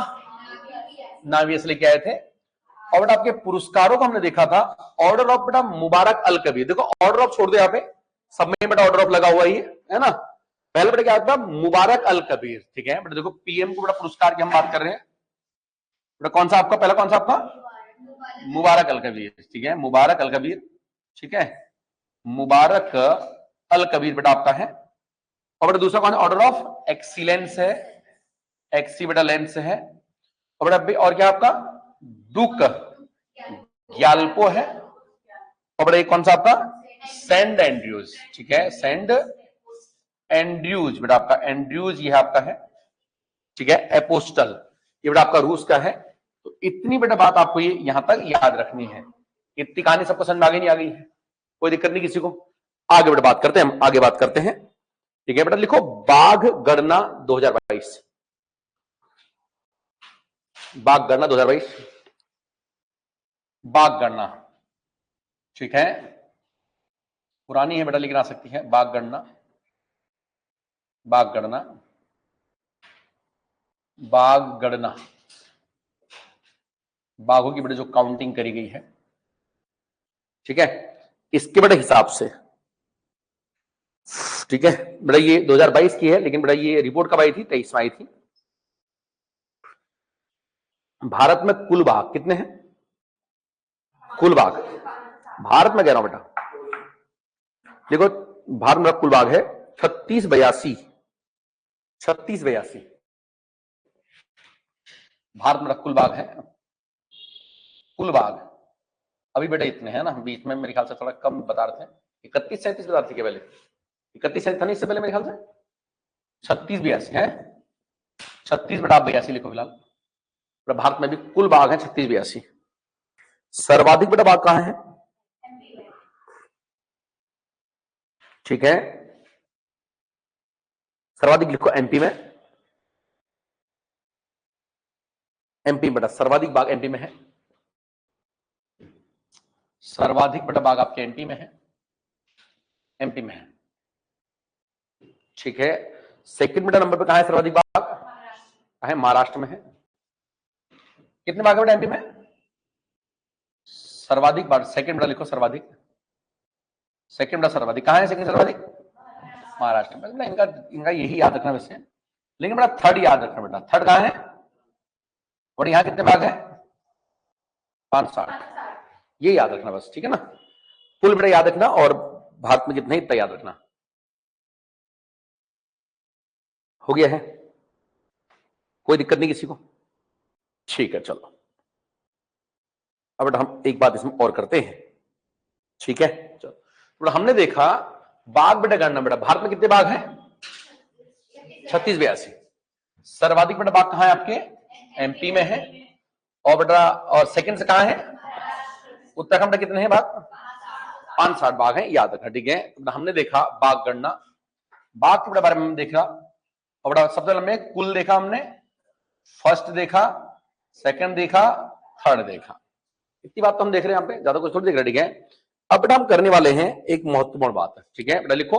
नाविया से लेके आए थे। और बेटा आपके पुरस्कारों को हमने देखा था, ऑर्डर ऑफ बेटा मुबारक अल कबीर, देखो ऑर्डर ऑफ छोड़ दो यहाँ पे, सब में बेटा ऑर्डर ऑफ लगा हुआ ही है ना, पहले बेटा क्या आता, मुबारक अल कबीर, ठीक है बेटा। देखो पीएम को बड़ा पुरस्कार की हम बात कर रहे हैं बेटा, कौन सा आपका पहला, कौन सा आपका, मुबारक अल कबीर, ठीक है, मुबारक अल कबीर, ठीक है, मुबारक अल कबीर बेटा आपका है। और बेटा दूसरा कौन है, ऑर्डर ऑफ एक्सीलेंस है, एक्सी बेटा लेंस है। और बेटा और क्या आपका, दुक ग्याल्पो है। और बेटा कौन सा आपका, सेंट एंड्रयूज, ठीक है, सेंट एंड्रयूज बेटा आपका, एंड्रयूज ये आपका है, ठीक है, एपोस्टल ये बेटा आपका रूस का है। तो इतनी बेटा बात आपको ये यहां तक याद रखनी है। इतनी कहानी सबको समझ में आ गई, नहीं आ गई है, कोई दिक्कत नहीं किसी को। आगे बेटा बात करते हैं, हम आगे बात करते हैं, ठीक है बेटा। लिखो बाघ गणना 2022, बाघ गणना 2022, बाघ गणना, ठीक है, पुरानी है बेटा लेकिन आ सकती है, बाघ गणना, बाघ गणना, बाघ गणना, बाघों की बेटा जो काउंटिंग करी गई है, ठीक है, इसके बेटा हिसाब से, ठीक है बेटा। ये 2022 की है, लेकिन बेटा ये रिपोर्ट कब आई थी, 23 में आई थी। भारत में कुल बाघ कितने हैं, कुल बाघ भारत में कह रहा हूं बेटा, देखो भारत में कुल बाघ है 3682, 3682 भारत में कुल बाघ है, कुल बाघ। अभी बेटा इतने हैं ना, बीच में मेरे ख्याल से थोड़ा कम बता रहे थे, 3137 बता रहे थे पहले, 3137 था नहीं इससे पहले मेरे ख्याल से, 3682 है, 36 बेटा आप 82 लिखो फिलहाल। भारत में भी कुल बाघ है 3682। सर्वाधिक बेटा बाघ कहां है, ठीक है, सर्वाधिक लिखो एमपी में, एमपी बेटा सर्वाधिक बाघ एमपी में है, सर्वाधिक बेटा बाघ आपके एमपी में है, एमपी में है, ठीक है। सेकंड बेटा नंबर पे कहां है सर्वाधिक बाघ, है महाराष्ट्र में है। कितने बाघ है बेटा एमपी में, सर्वाधिक बाघ, सेकंड बेटा लिखो सर्वाधिक, सेकंड बेटा सर्वाधिक कहां है, सेकंड सर्वाधिक महाराष्ट्र में। इनका इनका यही याद रखना वैसे, लेकिन बेटा थर्ड याद रखना बेटा, थर्ड कहां है, और यहां कितने बाघ है, 560, ये याद रखना बस, ठीक है ना। कुल बेटा याद रखना, और भारत में कितने इतना याद रखना, हो गया है, कोई दिक्कत नहीं किसी को, ठीक है। चलो अब बेटा हम एक बात इसमें और करते हैं, ठीक है। चलो बेटा हमने देखा बाघ बेटा गणना, बेटा भारत में कितने बाघ हैं, 3682। सर्वाधिक बेटा बाघ कहां है आपके, एमपी में है। और बेटा और सेकंड से कहां है, उत्तराखंड में कितने हैं बाघ, 560 बाघ हैं, याद रखना, ठीक है। तो हमने देखा बाघ गणना, बाघ के बारे में देखा, और बड़ा सबसे पहले हमने कुल देखा, हमने फर्स्ट देखा, सेकंड देखा, थर्ड देखा, इतनी बात तो हम देख रहे हैं यहाँ पे, ज्यादा कुछ थोड़ी देख रहे हैं, ठीक है। अब बेटा हम करने वाले हैं एक महत्वपूर्ण बात, ठीक है बेटा। लिखो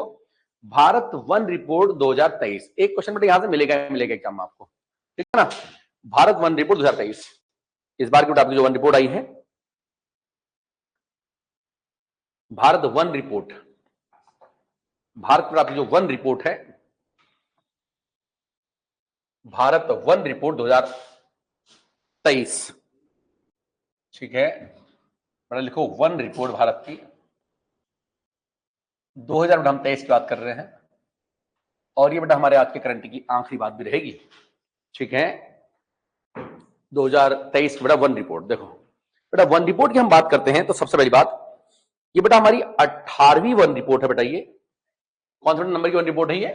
भारत वन रिपोर्ट 2023, एक क्वेश्चन बेटा यहां से मिलेगा मिलेगा एग्जाम आपको, ठीक है ना। भारत वन रिपोर्ट 2023, इस बार की बेटा आपकी जो वन रिपोर्ट आई है, भारत वन रिपोर्ट, भारत में आपकी जो वन रिपोर्ट है, भारत वन रिपोर्ट 2023, ठीक है बेटा। लिखो वन रिपोर्ट भारत की 2023 की बात कर रहे हैं, और ये बेटा हमारे आज के करंट की आखिरी बात भी रहेगी, ठीक है। 2023 बेटा वन रिपोर्ट, देखो बेटा वन रिपोर्ट की हम बात करते हैं तो सबसे पहली बात, ये बेटा हमारी 18वीं वन रिपोर्ट है बेटा। ये कौन सा नंबर की वन रिपोर्ट है, ये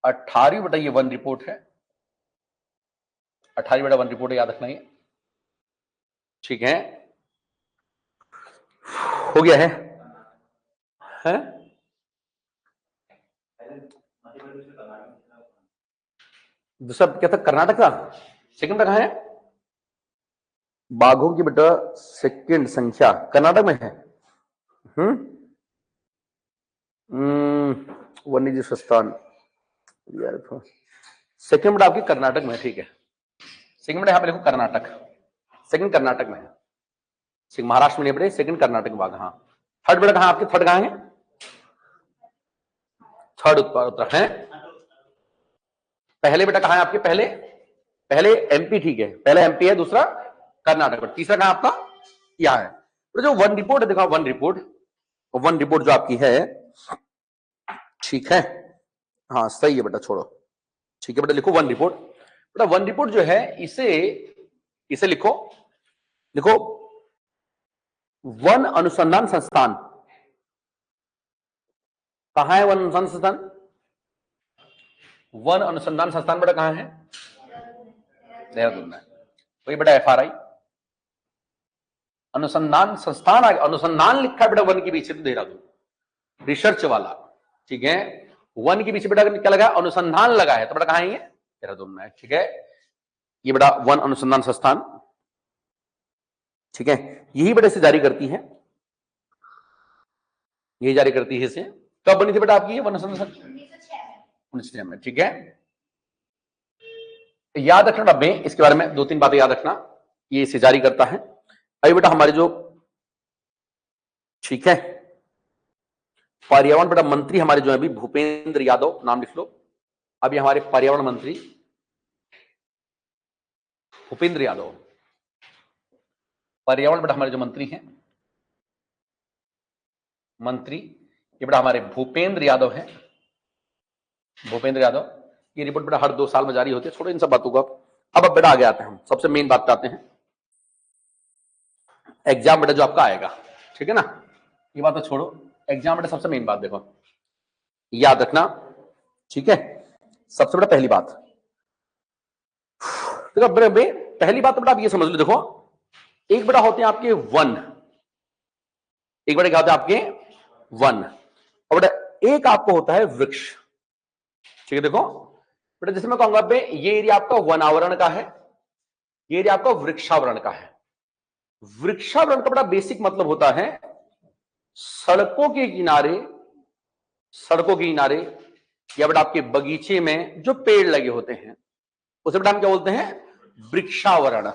18वीं बेटा ये वन रिपोर्ट है, 18वीं बेटा वन रिपोर्ट है, याद रखना ये, ठीक है। हो गया है? दूसरा क्या था, कर्नाटक का सेकंड कहां है, बाघों की बेटा सेकंड संख्या कर्नाटक में है। वन्य जीव स्थान यार, सेकंड बेटा आपकी कर्नाटक में है, ठीक है। सेकंड बेटा यहां पे लिखो कर्नाटक, सेकंड कर्नाटक में है, महाराष्ट्र में नहीं बेटे, सेकंड कर्नाटक बाघ, हाँ। थर्ड बेटा कहां आपके, थर्ड कहां है, थर्ड उत्तर है। पहले बेटा कहां है आपके, पहले पहले एमपी, ठीक है, पहले एमपी है, दूसरा कर्नाटक, तीसरा कहां आपका यहां है। तो जो वन रिपोर्ट है, देखो वन रिपोर्ट जो आपकी है, ठीक है, हाँ सही है बेटा, छोड़ो, ठीक है बेटा, लिखो वन रिपोर्ट। बेटा वन रिपोर्ट जो है, इसे लिखो, लिखो वन अनुसंधान संस्थान। कहां है वन अनुसंधान संस्थान? वन अनुसंधान संस्थान बेटा कहां है? देहरादून में। तो ये बेटा एफआरआई अनुसंधान संस्थान, अनुसंधान लिखा है बेटा वन के पीछे, तो देहरादून रिसर्च वाला, ठीक है। वन के पीछे बेटा क्या लगा? अनुसंधान लगा है, तो बेटा कहां है ये? देहरादून में, ठीक है। ये बेटा वन अनुसंधान संस्थान, ठीक है, यही बेटा इसे जारी करती है, यही जारी करती है इसे। कब बनी थी बेटा आपकी ये वन अनुसंधान? 1906 में, ठीक है। याद रखना में इसके बारे में 2-3 बातें याद रखना, ये इसे जारी करता है। अभी बेटा हमारे जो, ठीक है, पर्यावरण बेटा मंत्री हमारे जो है अभी भूपेंद्र यादव, नाम लिख लो। अभी हमारे पर्यावरण मंत्री भूपेंद्र यादव, पर्यावरण बेटा हमारे जो मंत्री हैं, मंत्री ये बेटा हमारे भूपेंद्र यादव हैं, भूपेंद्र यादव। ये रिपोर्ट बेटा हर 2 साल में जारी होती है। छोड़ो इन सब बातों को, अब बेटा आगे आते हैं हम, सबसे मेन बात पे आते हैं, एग्जाम बेटा जो आपका आएगा, ठीक है ना, ये बात तो छोड़ो, एग्जाम बेटा सबसे मेन बात देखो, याद रखना, ठीक है। सबसे बड़ा पहली बात देखो, पहली बात तो बेटा आप ये समझ लो, देखो एक बेटा होते हैं आपके वन, एक बेटा क्या होता है आपके वन, और बेटा एक आपको होता है वृक्ष, ठीक है। देखो बेटा जैसे मैं कहूंगा बे, ये एरिया आपका वन आवरण का है, ये एरिया आपका वृक्षावरण का है। वृक्षावरण का बड़ा बेसिक मतलब होता है सड़कों के किनारे, सड़कों के किनारे या बेटा आपके बगीचे में जो पेड़ लगे होते हैं, उसे बेटा हम क्या बोलते हैं? वृक्षावरण,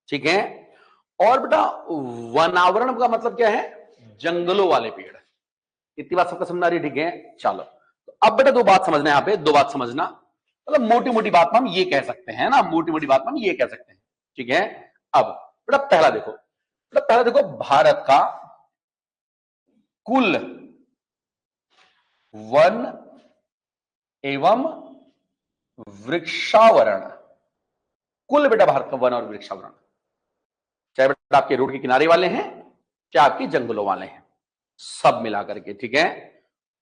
ठीक है। और बेटा वनावरण का मतलब क्या है? जंगलों वाले पेड़। इतनी बात सबको समझ आ रही है, ठीक है। चलो तो अब बेटा 2 बात समझना, यहां पे 2 बात समझना, मतलब मोटी मोटी बात हम ये कह सकते हैं ना, मोटी मोटी बात हम ये कह सकते हैं, ठीक है। अब बेटा पहला देखो, बेटा पहला देखो, भारत का कुल वन एवं वृक्षावरण, कुल बेटा भारत का वन और वृक्षावरण, चाहे बेटा आपके रोड के किनारे वाले हैं, चाहे आपके जंगलों वाले हैं, सब मिला करके, ठीक है,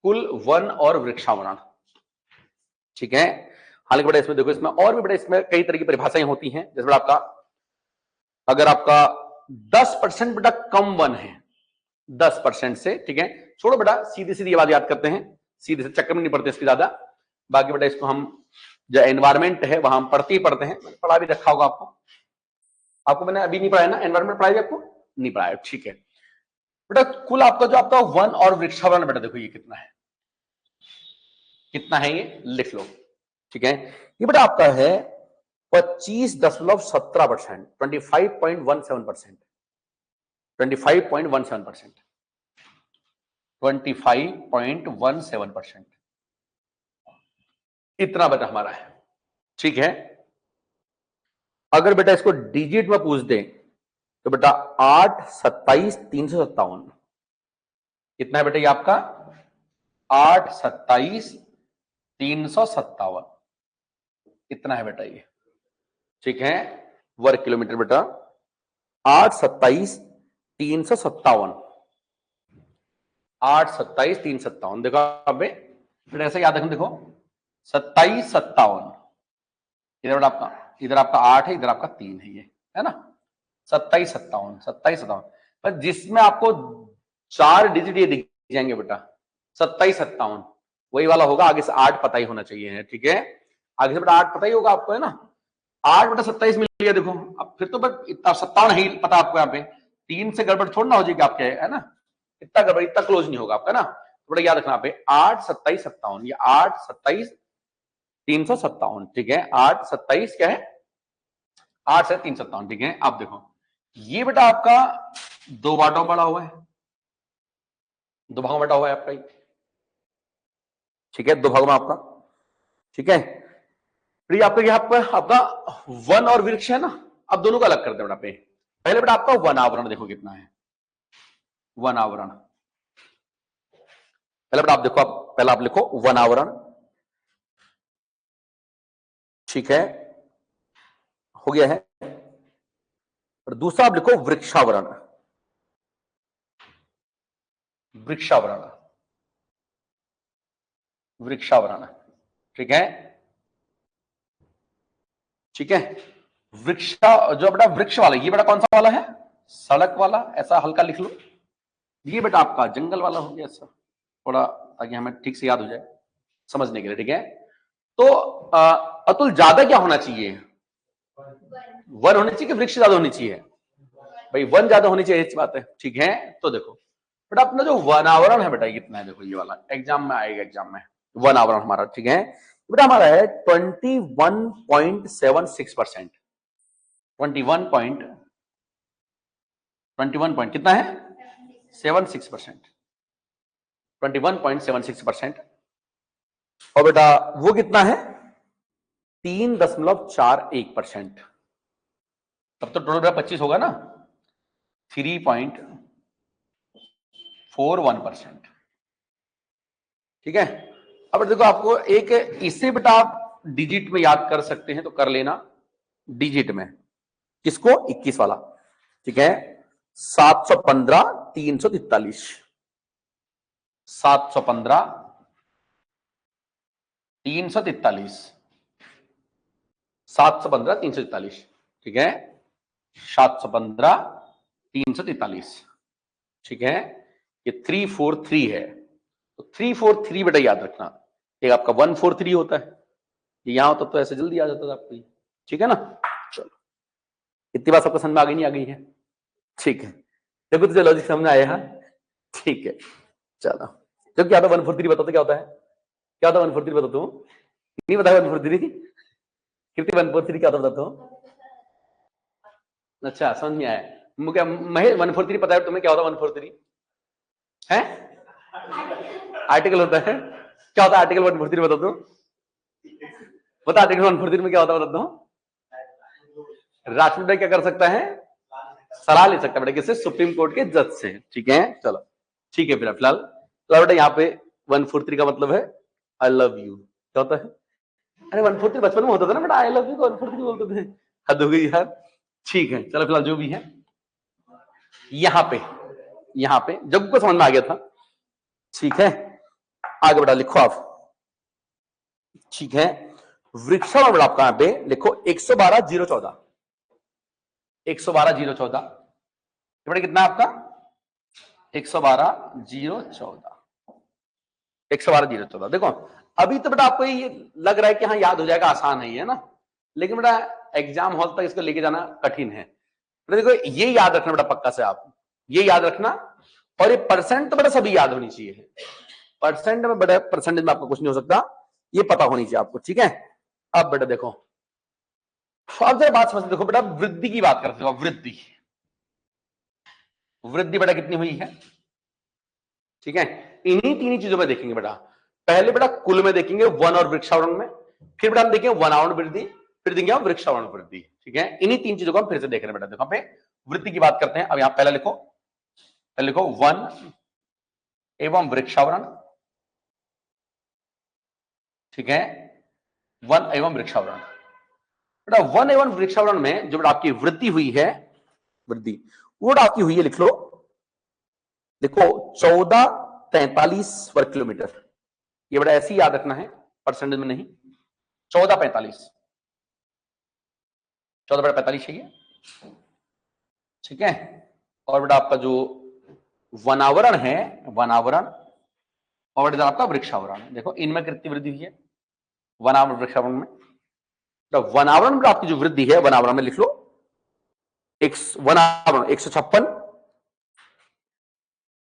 कुल वन और वृक्षावरण, ठीक है। हालांकि बेटा इसमें देखो, इसमें और भी बेटा इसमें कई तरह की परिभाषाएं होती हैं, जैसे बेटा आपका अगर आपका 10% बेटा कम वन है, 10% से, ठीक है, छोड़ो बेटा सीधी सीधी बात याद करते हैं, सीधे से चक्कर में नहीं पड़ते इसकी ज्यादा। बाकी बेटा इसको हम जो एनवायरमेंट है वहां हम पढ़ते ही पढ़ते हैं, मैंने पढ़ा भी रखा होगा आपको, आपको मैंने अभी नहीं पढ़ाया ना, एनवायरमेंट पढ़ाई आपको नहीं पढ़ाया, ठीक है। बेटा कुल आपका जो आपका वन और वृक्षावरण बेटा देखो ये कितना है, कितना है ये लिख लो, ठीक है। ये बेटा आपका है 25.17%, 25.17%, 25.17%, 25.17%, इतना बेटा हमारा है, ठीक है। अगर बेटा इसको डिजिट में पूछ दें तो बेटा 827,357, कितना है बेटा ये आपका? 827,357, इतना है बेटा ये, ठीक है, वर्ग किलोमीटर बेटा 827,357, 827,357, देखो अब बेटा ऐसे याद रखें, देखो 2757, इधर बेटा आपका, इधर आपका 8 है, इधर आपका 3 है ना, 2757, 2757, पर जिसमें आपको 4 डिजिट ये दिख जाएंगे बेटा 2757, वही वाला होगा, आगे से 8 पता ही होना चाहिए, ठीक है, आगे से बेटा 8 पता ही होगा आपको, है ना। 8 बेटा 27 मिल गया, देखो अब फिर तो बस इतना 57 है पता आपको, यहाँ पे 3 से गड़बड़ थोड़ा ना हो जाएगी आपके, है ना, इतना गड़बड़, इतना क्लोज नहीं होगा आपका ना, तो बड़ा याद रखना पे 8 27 57, ये 8 27 357, ठीक है, 8 27 क्या है, 8 से 357, ठीक है। आप देखो ये बेटा आपका 2 बाटों बड़ा हुआ है, 2 भागों बटा हुआ है आपका, ठीक है, 2 भागों में आपका। ठीक है, फिर आपका यहाँ पर आपका वन और वृक्ष है ना, अब दोनों को अलग करते हैं बेटा पे। पहले बेटा आपका वन आवरण देखो कितना है, वन आवरण। पहले बेटा आप देखो, आप पहला आप लिखो वन आवरण। ठीक है, हो गया है। और दूसरा आप लिखो वृक्षावरण, वृक्षावरण, वृक्षावरण। ठीक है, ठीक है। वृक्षा जो बेटा वृक्ष वाला, ये बेटा कौन सा वाला है, सड़क वाला, ऐसा हल्का लिख लो। ये बेटा आपका जंगल वाला हो गया, ऐसा थोड़ा, ताकि हमें ठीक से याद हो जाए समझने के लिए। ठीक है, तो अतुल ज्यादा क्या होना चाहिए, वन होनी चाहिए कि वृक्ष ज्यादा होनी चाहिए, भाई वन ज्यादा होनी चाहिए, अच्छी बात है। ठीक है, तो देखो बेटा अपना जो वनावरण है बेटा कितना है, देखो ये वाला एग्जाम में आएगा, एग्जाम में वनावरण हमारा। ठीक है बेटा, हमारा है 21.76%, 21 कितना है, 76%, 21.76%। और बेटा वो कितना है, 3.41%। तब तो टोटल बेटा 25 होगा ना, 3.41%। ठीक है, अब देखो आपको एक इसे बेटा आप डिजिट में याद कर सकते हैं तो कर लेना, डिजिट में किसको, 21 वाला। ठीक है, 715 343, 715 343, 715 343। ठीक है, 715 343। ठीक है, ये 343 है, तो 343 बेटा याद रखना, एक आपका 143 होता है, यहां होता तो ऐसे जल्दी आ जाता था आपको। ठीक है ना, चलो इतनी बात सबको समझ में आ गई, नहीं आ गई है, ठीक है, देखो तुझे लॉजिक समझ में आया है, ठीक है चलो। तो क्या था 143 बताओ तो क्या होता है, क्या होता है 143 बताओ तुम, नहीं बताया 143, कितनी 143 क्या होता बताओ। अच्छा समझ में आया मुझे, महेश 143 पता है तुम्हें क्या होता है 143 है, आर्टिकल होता है, क्या होता है आर्टिकल 143 बताओ तुम, बता आर्टिकल 143 में क्या होता है बताता हूँ। राष्ट्रपति क्या कर सकता है, सलाह ले सकता है बेटा किससे, सुप्रीम कोर्ट के जज से। ठीक है चलो, ठीक है फिलहाल तो बेटा यहाँ पे 143 का मतलब है आई लव यू, क्या होता है, अरे 143 बचपन में होता था ना बेटा, आई लव यू को 143 बोलते थे, हद हो गई यार। ठीक है चलो फिलहाल जो भी है, यहाँ पे जब को समझ में आ गया था। ठीक है, आगे बेटा लिखो आप। ठीक है, वृक्षावरण बेटा आपका यहाँ पे लिखो 112,014, 112,014 बेटा कितना आपका 112,014, 112,014। देखो अभी तो बेटा आपको ये लग रहा है कि हाँ याद हो जाएगा, आसान है ये ना, लेकिन बेटा एग्जाम हॉल तक इसको लेके जाना कठिन है। देखो ये याद रखना बेटा पक्का से, आप ये याद रखना, और ये परसेंट तो बेटा सभी याद होनी चाहिए, परसेंट में बेटा परसेंटेज में आपको कुछ नहीं हो सकता, ये पता होनी चाहिए आपको। ठीक है, अब बेटा देखो, अब जरा बात समझ, देखो बेटा वृद्धि की बात करते हो, वृद्धि, वृद्धि बेटा कितनी हुई है। ठीक है, इन्हीं तीन चीजों में देखेंगे बेटा, पहले बेटा कुल में देखेंगे वन और वृक्षावरण में, फिर बेटा हम देखेंगे वनावरण वृद्धि, फिर देखेंगे हम वृक्षावरण वृद्धि। ठीक है, इन्हीं तीन चीजों को हम फिर से देख रहे हैं बेटा। देखो पे वृद्धि की बात करते हैं, अब यहां पहला लिखो, पहले लिखो वन एवं वृक्षावरण। ठीक है, वन एवं वृक्षावरण, बेटा वन एवं वृक्षावरण में जो बेटा आपकी वृद्धि हुई है, वृद्धि वो आपकी हुई है, लिख लो, देखो 1443 वर्ग किलोमीटर, ये बड़ा ऐसे ही याद रखना है, परसेंटेज में नहीं, 1445, 14/45 है ये। ठीक है, और बेटा आपका जो वनावरण है, वनावरण, और बेटा आपका वृक्षावरण, देखो इनमें कितनी वृद्धि हुई है, वनावरण वृक्षावरण में। तो वनावरण में आपकी जो वृद्धि है, वनावरण में लिख लो, वनावरण 156,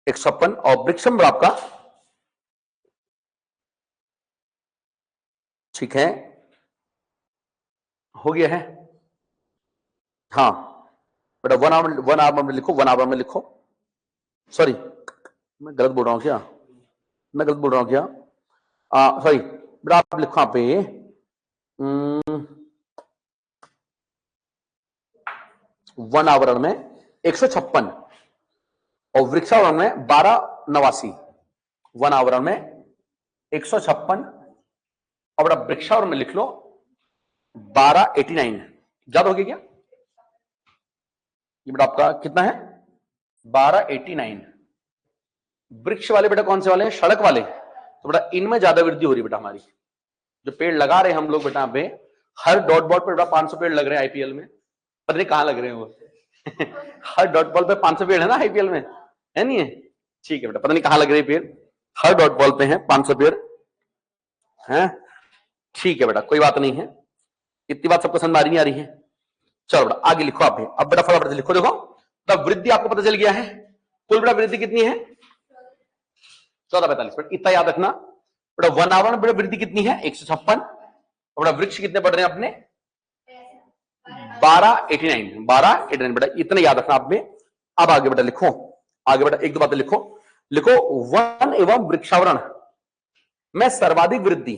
156, और वृक्षम आपका, ठीक है, हो गया है, हाँ बेटा वनावरण में लिखो, वनावरण में लिखो, सॉरी मैं गलत बोल रहा हूं क्या, मैं गलत बोल रहा हूं क्या, सॉरी बेटा आप लिखो यहाँ पे वन आवरण में 156 और वृक्षावरण में 1289। वन आवरण में 156 और बेटा वृक्षावरण में लिख लो 1289। याद हो गया क्या? ये बेटा आपका कितना है? 1289। वृक्ष वाले बेटा कौन से वाले हैं? सड़क वाले। तो बेटा इनमें ज्यादा वृद्धि हो रही है बेटा हमारी। जो पेड़ लगा रहे हैं हम लोग बेटा पे, हर डॉट बॉल पर बेटा 500 पेड़ लग रहे हैं आईपीएल में। पता नहीं कहां लग रहे हैं वो हर डॉट बॉल पे 500 पेड़ है ना आईपीएल में, है नहीं है? ठीक है बेटा, पता नहीं कहां लग रहे हैं पेड़, हर डॉट बॉल पे है 500 पेड़ है। ठीक है बेटा, कोई बात नहीं है। इतनी बात सबको समझ आ रही नहीं आ रही है? चलो बेटा आगे लिखो आप भी। अब बेटा फटाफट लिखो। देखो तब वृद्धि आपको पता चल गया है। कुल बेटा वृद्धि कितनी है? 1445। इतना याद रखना बेटा। वन आवरण बेटा वृद्धि कितनी है? 156। बेटा वृक्ष कितने बढ़ रहे हैं अपने? 1289 बेटा, इतना याद रखना आप में। अब आगे बेटा लिखो, आगे बेटा एक दो बातें लिखो। लिखो वन एवं वृक्षावरण में सर्वाधिक वृद्धि।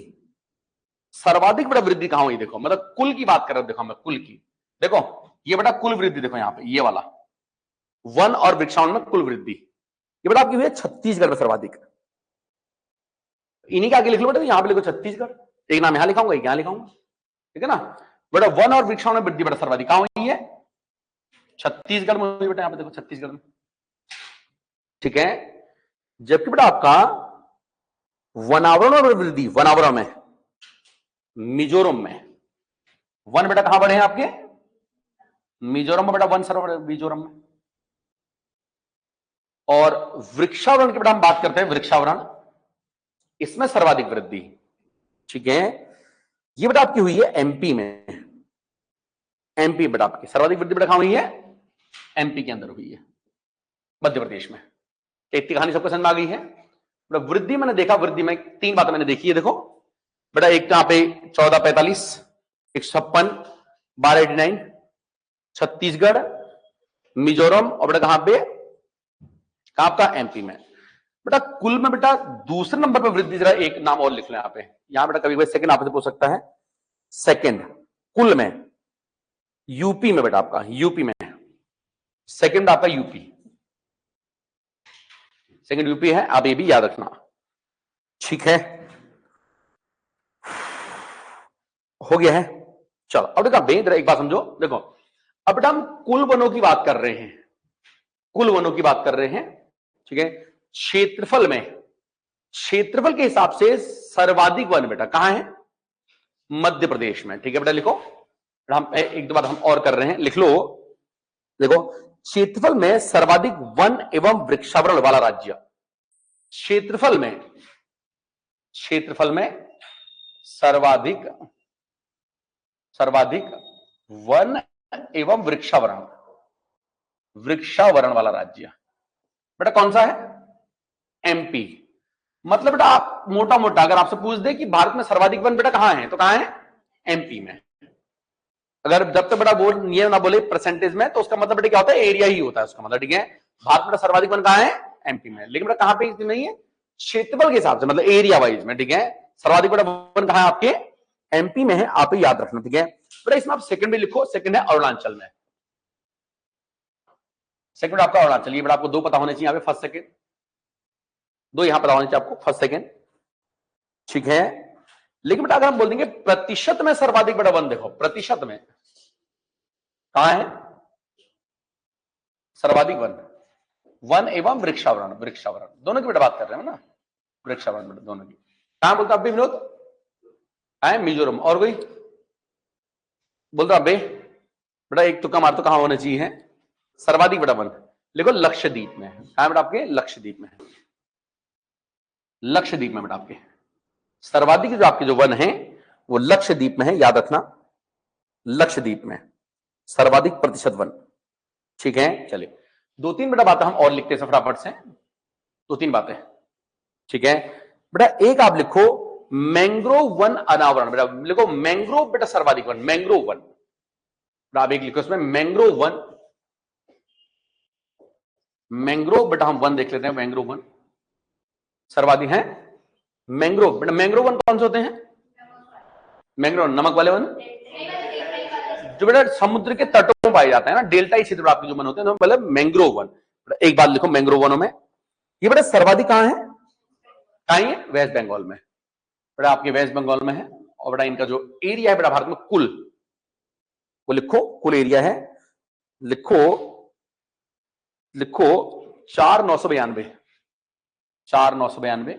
सर्वाधिक बेटा वृद्धि कहां हुई? देखो मतलब कुल की बात कर रहा हूं। देखो मैं कुल की, देखो ये बेटा कुल वृद्धि देखो यहां पे, ये वाला वन और वृक्षावरण में कुल वृद्धि ये बेटा आपकी हुई है छत्तीसगढ़ में सर्वाधिक। इन्हीं के आगे लिख लो बेटा, यहां पे लिखो छत्तीसगढ़। एक नाम यहां लिखाऊंगा, एक यहां लिखाऊंगा, ठीक है ना बेटा। वन और वृक्षावरण में वृद्धि बेटा सर्वाधिक कहां हुई है? छत्तीसगढ़ में हुई बेटा। यहां पे देखो छत्तीसगढ़ में, ठीक है। जबकि बेटा आपका वनावरण और वृद्धि, वनावरण में मिजोरम में वन बेटा कहां बढ़े हैं आपके? मिजोरम में बेटा वन सर्व मिजोरम में। और वृक्षावरण की बेटा हम बात करते हैं, वृक्षावरण इसमें सर्वाधिक वृद्धि, ठीक है। ये बेटा आपकी हुई है एमपी में। एमपी बेटा आपकी सर्वाधिक वृद्धि बेटा कहां हुई है? एमपी के अंदर हुई है, मध्य प्रदेश में। इतनी कहानी सबको समझ में आ गई है? बेटा वृद्धि मैंने देखा, वृद्धि में तीन बातें मैंने देखी है। देखो बेटा एक तो यहां पे 1445, 156, 1289 छत्तीसगढ़, मिजोरम और बेटा कहां पे? कहां आपका? एमपी में। बेटा कुल में बेटा दूसरे नंबर पर वृद्धि, जरा एक नाम और लिख लो यहां पे। यहां बेटा कभी सेकंड आपसे पूछ सकता है। सेकंड कुल में यूपी में बेटा आपका, यूपी में सेकंड आपका यूपी, सेकंड यूपी है। आप ये भी याद रखना, ठीक है। हो गया है? चलो अब देखो बेहतर एक बात समझो। देखो अब बेटा हम कुल वनों की बात कर रहे हैं, कुल वनों की बात कर रहे हैं, ठीक है। क्षेत्रफल में, क्षेत्रफल के हिसाब से सर्वाधिक वन बेटा कहां है? मध्य प्रदेश में, ठीक है बेटा। लिखो हम एक दो बात हम और कर रहे हैं, लिख लो। देखो क्षेत्रफल में सर्वाधिक वन एवं वृक्षावरण वाला राज्य। क्षेत्रफल में, क्षेत्रफल में सर्वाधिक, सर्वाधिक वन एवं वृक्षावरण, वृक्षावरण वाला राज्य बेटा कौन सा है? एमपी। मतलब बेटा आप मोटा मोटा अगर आपसे पूछ दे कि भारत में सर्वाधिक वन बेटा कहां है, तो कहां है? एमपी में। अगर जब तक बेटा बोल ये ना बोले परसेंटेज में, तो उसका मतलब बेटा क्या होता है? एरिया ही होता है उसका मतलब, ठीक है। भारत में सर्वाधिक वन कहां है? एमपी में। लेकिन बेटा कहां पे नहीं है? क्षेत्रफल के हिसाब से, मतलब एरिया वाइज में, ठीक है। सर्वाधिक बेटा वन कहां है आपके? एमपी में है। आप याद रखना, ठीक है बेटा। इसमें आप सेकंड भी लिखो, सेकंड है अरुणाचल में। सेकंड आपका अरुणाचल। ये बेटा आपको दो पता होने चाहिए, फर्स्ट सेकंड दो यहां पता होने चाहिए आपको, फर्स्ट सेकंड, ठीक है। लेकिन बेटा अगर हम बोल देंगे प्रतिशत में सर्वाधिक बेटा वन, देखो प्रतिशत में कहां है सर्वाधिक वन? वन एवं वृक्षावरण, वृक्षावरण दोनों की बेटा बात कर रहे हैं ना, वृक्षावरण बेटा दोनों की। कहां बोलता अभी विनोद? है मिजोरम। और कोई बोलता अबे? बेटा एक तुक्का मार तो कहां होना चाहिए सर्वाधिक बेटा वन? लिखो लक्षद्वीप में। कहां बेटा आपके? लक्षद्वीप में। लक्षद्वीप में बेटा आपके सर्वाधिक जो आपके जो वन है वो लक्षद्वीप में है, याद रखना। लक्षद्वीप में सर्वाधिक प्रतिशत वन, ठीक है। चलिए दो तीन बेटा बातें हम और लिखते हैं फटाफट से, दो तीन बातें, ठीक है बेटा। एक आप लिखो मैंग्रोव वन अनावरण, बेटा लिखो मैंग्रोव बेटा सर्वाधिक वन, मैंग्रोव वन। आप एक लिखो इसमें मैंग्रोव वन, मैंग्रोव बेटा हम वन देख लेते हैं। मैंग्रोव वन सर्वाधिक है मैंग्रोव, बेटा मैंग्रोव वन कौन से होते हैं? मैंग्रोव नमक वाले वन जो बेटा समुद्र के तटों में पाए जाते हैं ना, डेल्टाई क्षेत्र आपके जो वन होते हैं, तो मतलब मैंग्रोव वन। एक बात लिखो, मैंग्रोव वनों में ये बेटा सर्वाधिक कहां है? कहां है? वेस्ट बंगाल में। बेटा आपके वेस्ट बंगाल में है। और बेटा इनका जो एरिया है बेटा भारत में कुल, वो लिखो, कुल एरिया है, लिखो लिखो 4992, 4992।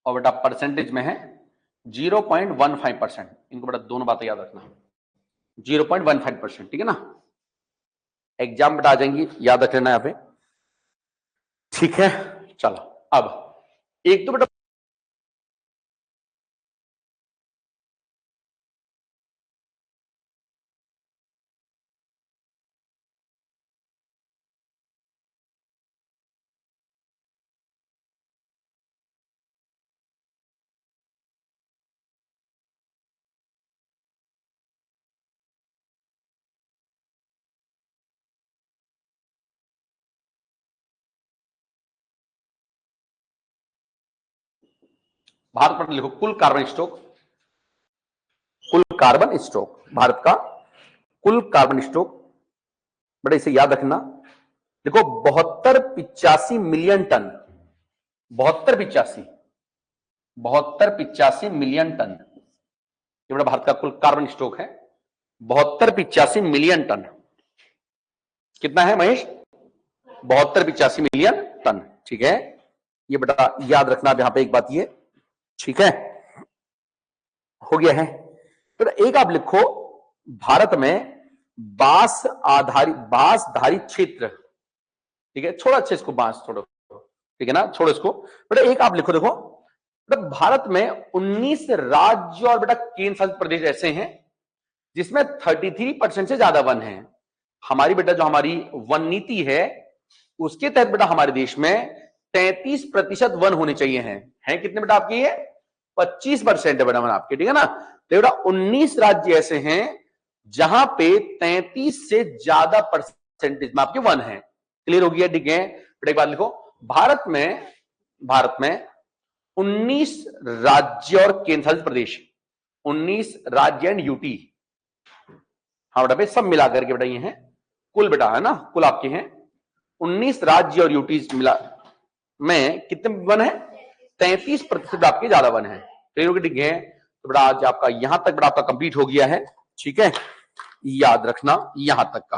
और बेटा परसेंटेज में है 0.15%। इनको बेटा दोनों बातें याद रखना, 0.15%, ठीक है ना। एग्जाम बेटा आ जाएंगी, याद रख लेना यहां पे, ठीक है। चलो अब एक तो बेटा भारत पर लिखो कुल कार्बन स्टॉक, कुल कार्बन स्टॉक, भारत का कुल कार्बन स्टॉक, बेटा इसे याद रखना। देखो 72-85 मिलियन टन, 72-85 मिलियन टन, ये बेटा भारत का कुल कार्बन स्टॉक है, 72-85 मिलियन टन। कितना है महेश? 72-85 मिलियन टन, ठीक है। ये बेटा याद रखना यहां पे एक बात ये, ठीक है, हो गया है। तो एक आप लिखो, भारत में बांस धारित क्षेत्र, ठीक है, छोड़ो अच्छे इसको, बांस छोड़ो, ठीक है ना, छोड़ो इसको। बेटा एक आप लिखो, देखो बेटा भारत में 19 राज्य और बेटा केंद्र शासित प्रदेश ऐसे हैं जिसमें 33% से ज्यादा वन है। हमारी बेटा जो हमारी वन नीति है उसके तहत बेटा हमारे देश में 33% वन होने चाहिए हैं कितने बेटा आपके? ये 25% है बेटा वन आपके, ठीक है ना। तो बेटा 19 राज्य ऐसे हैं जहां पे 33 से ज्यादा परसेंटेज में आपके वन है। क्लियर हो गया, ठीक है। बेटा एक बात लिखो, भारत में 19 राज्य और केंद्र शासित प्रदेश, 19 राज्य एंड यूटी, हाँ बेटा सब मिला करके बेटा ये है कुल, बेटा है ना, कुल आपके हैं 19 राज्य और यूटी मिला में कितने वन है? 33% आपके ज्यादा वन है। ठीक है, तो बेटा आज आपका यहां तक बेटा आपका कंप्लीट हो गया है, ठीक है, याद रखना यहां तक का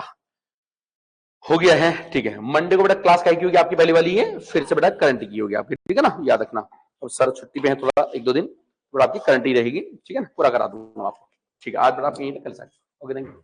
हो गया है, ठीक है। मंडे को बेटा क्लास क्या की होगी आपकी? पहली वाली है, फिर से बेटा करंट की होगी आपकी, ठीक है ना, याद रखना। अब सर छुट्टी पे है थोड़ा 1-2 दिन, थोड़ा आपकी करंट ही रहेगी, ठीक है ना, पूरा करा दूंगा आपको, ठीक है। आज बेटा आप यहीं तक, कल से ओके, थैंक यू।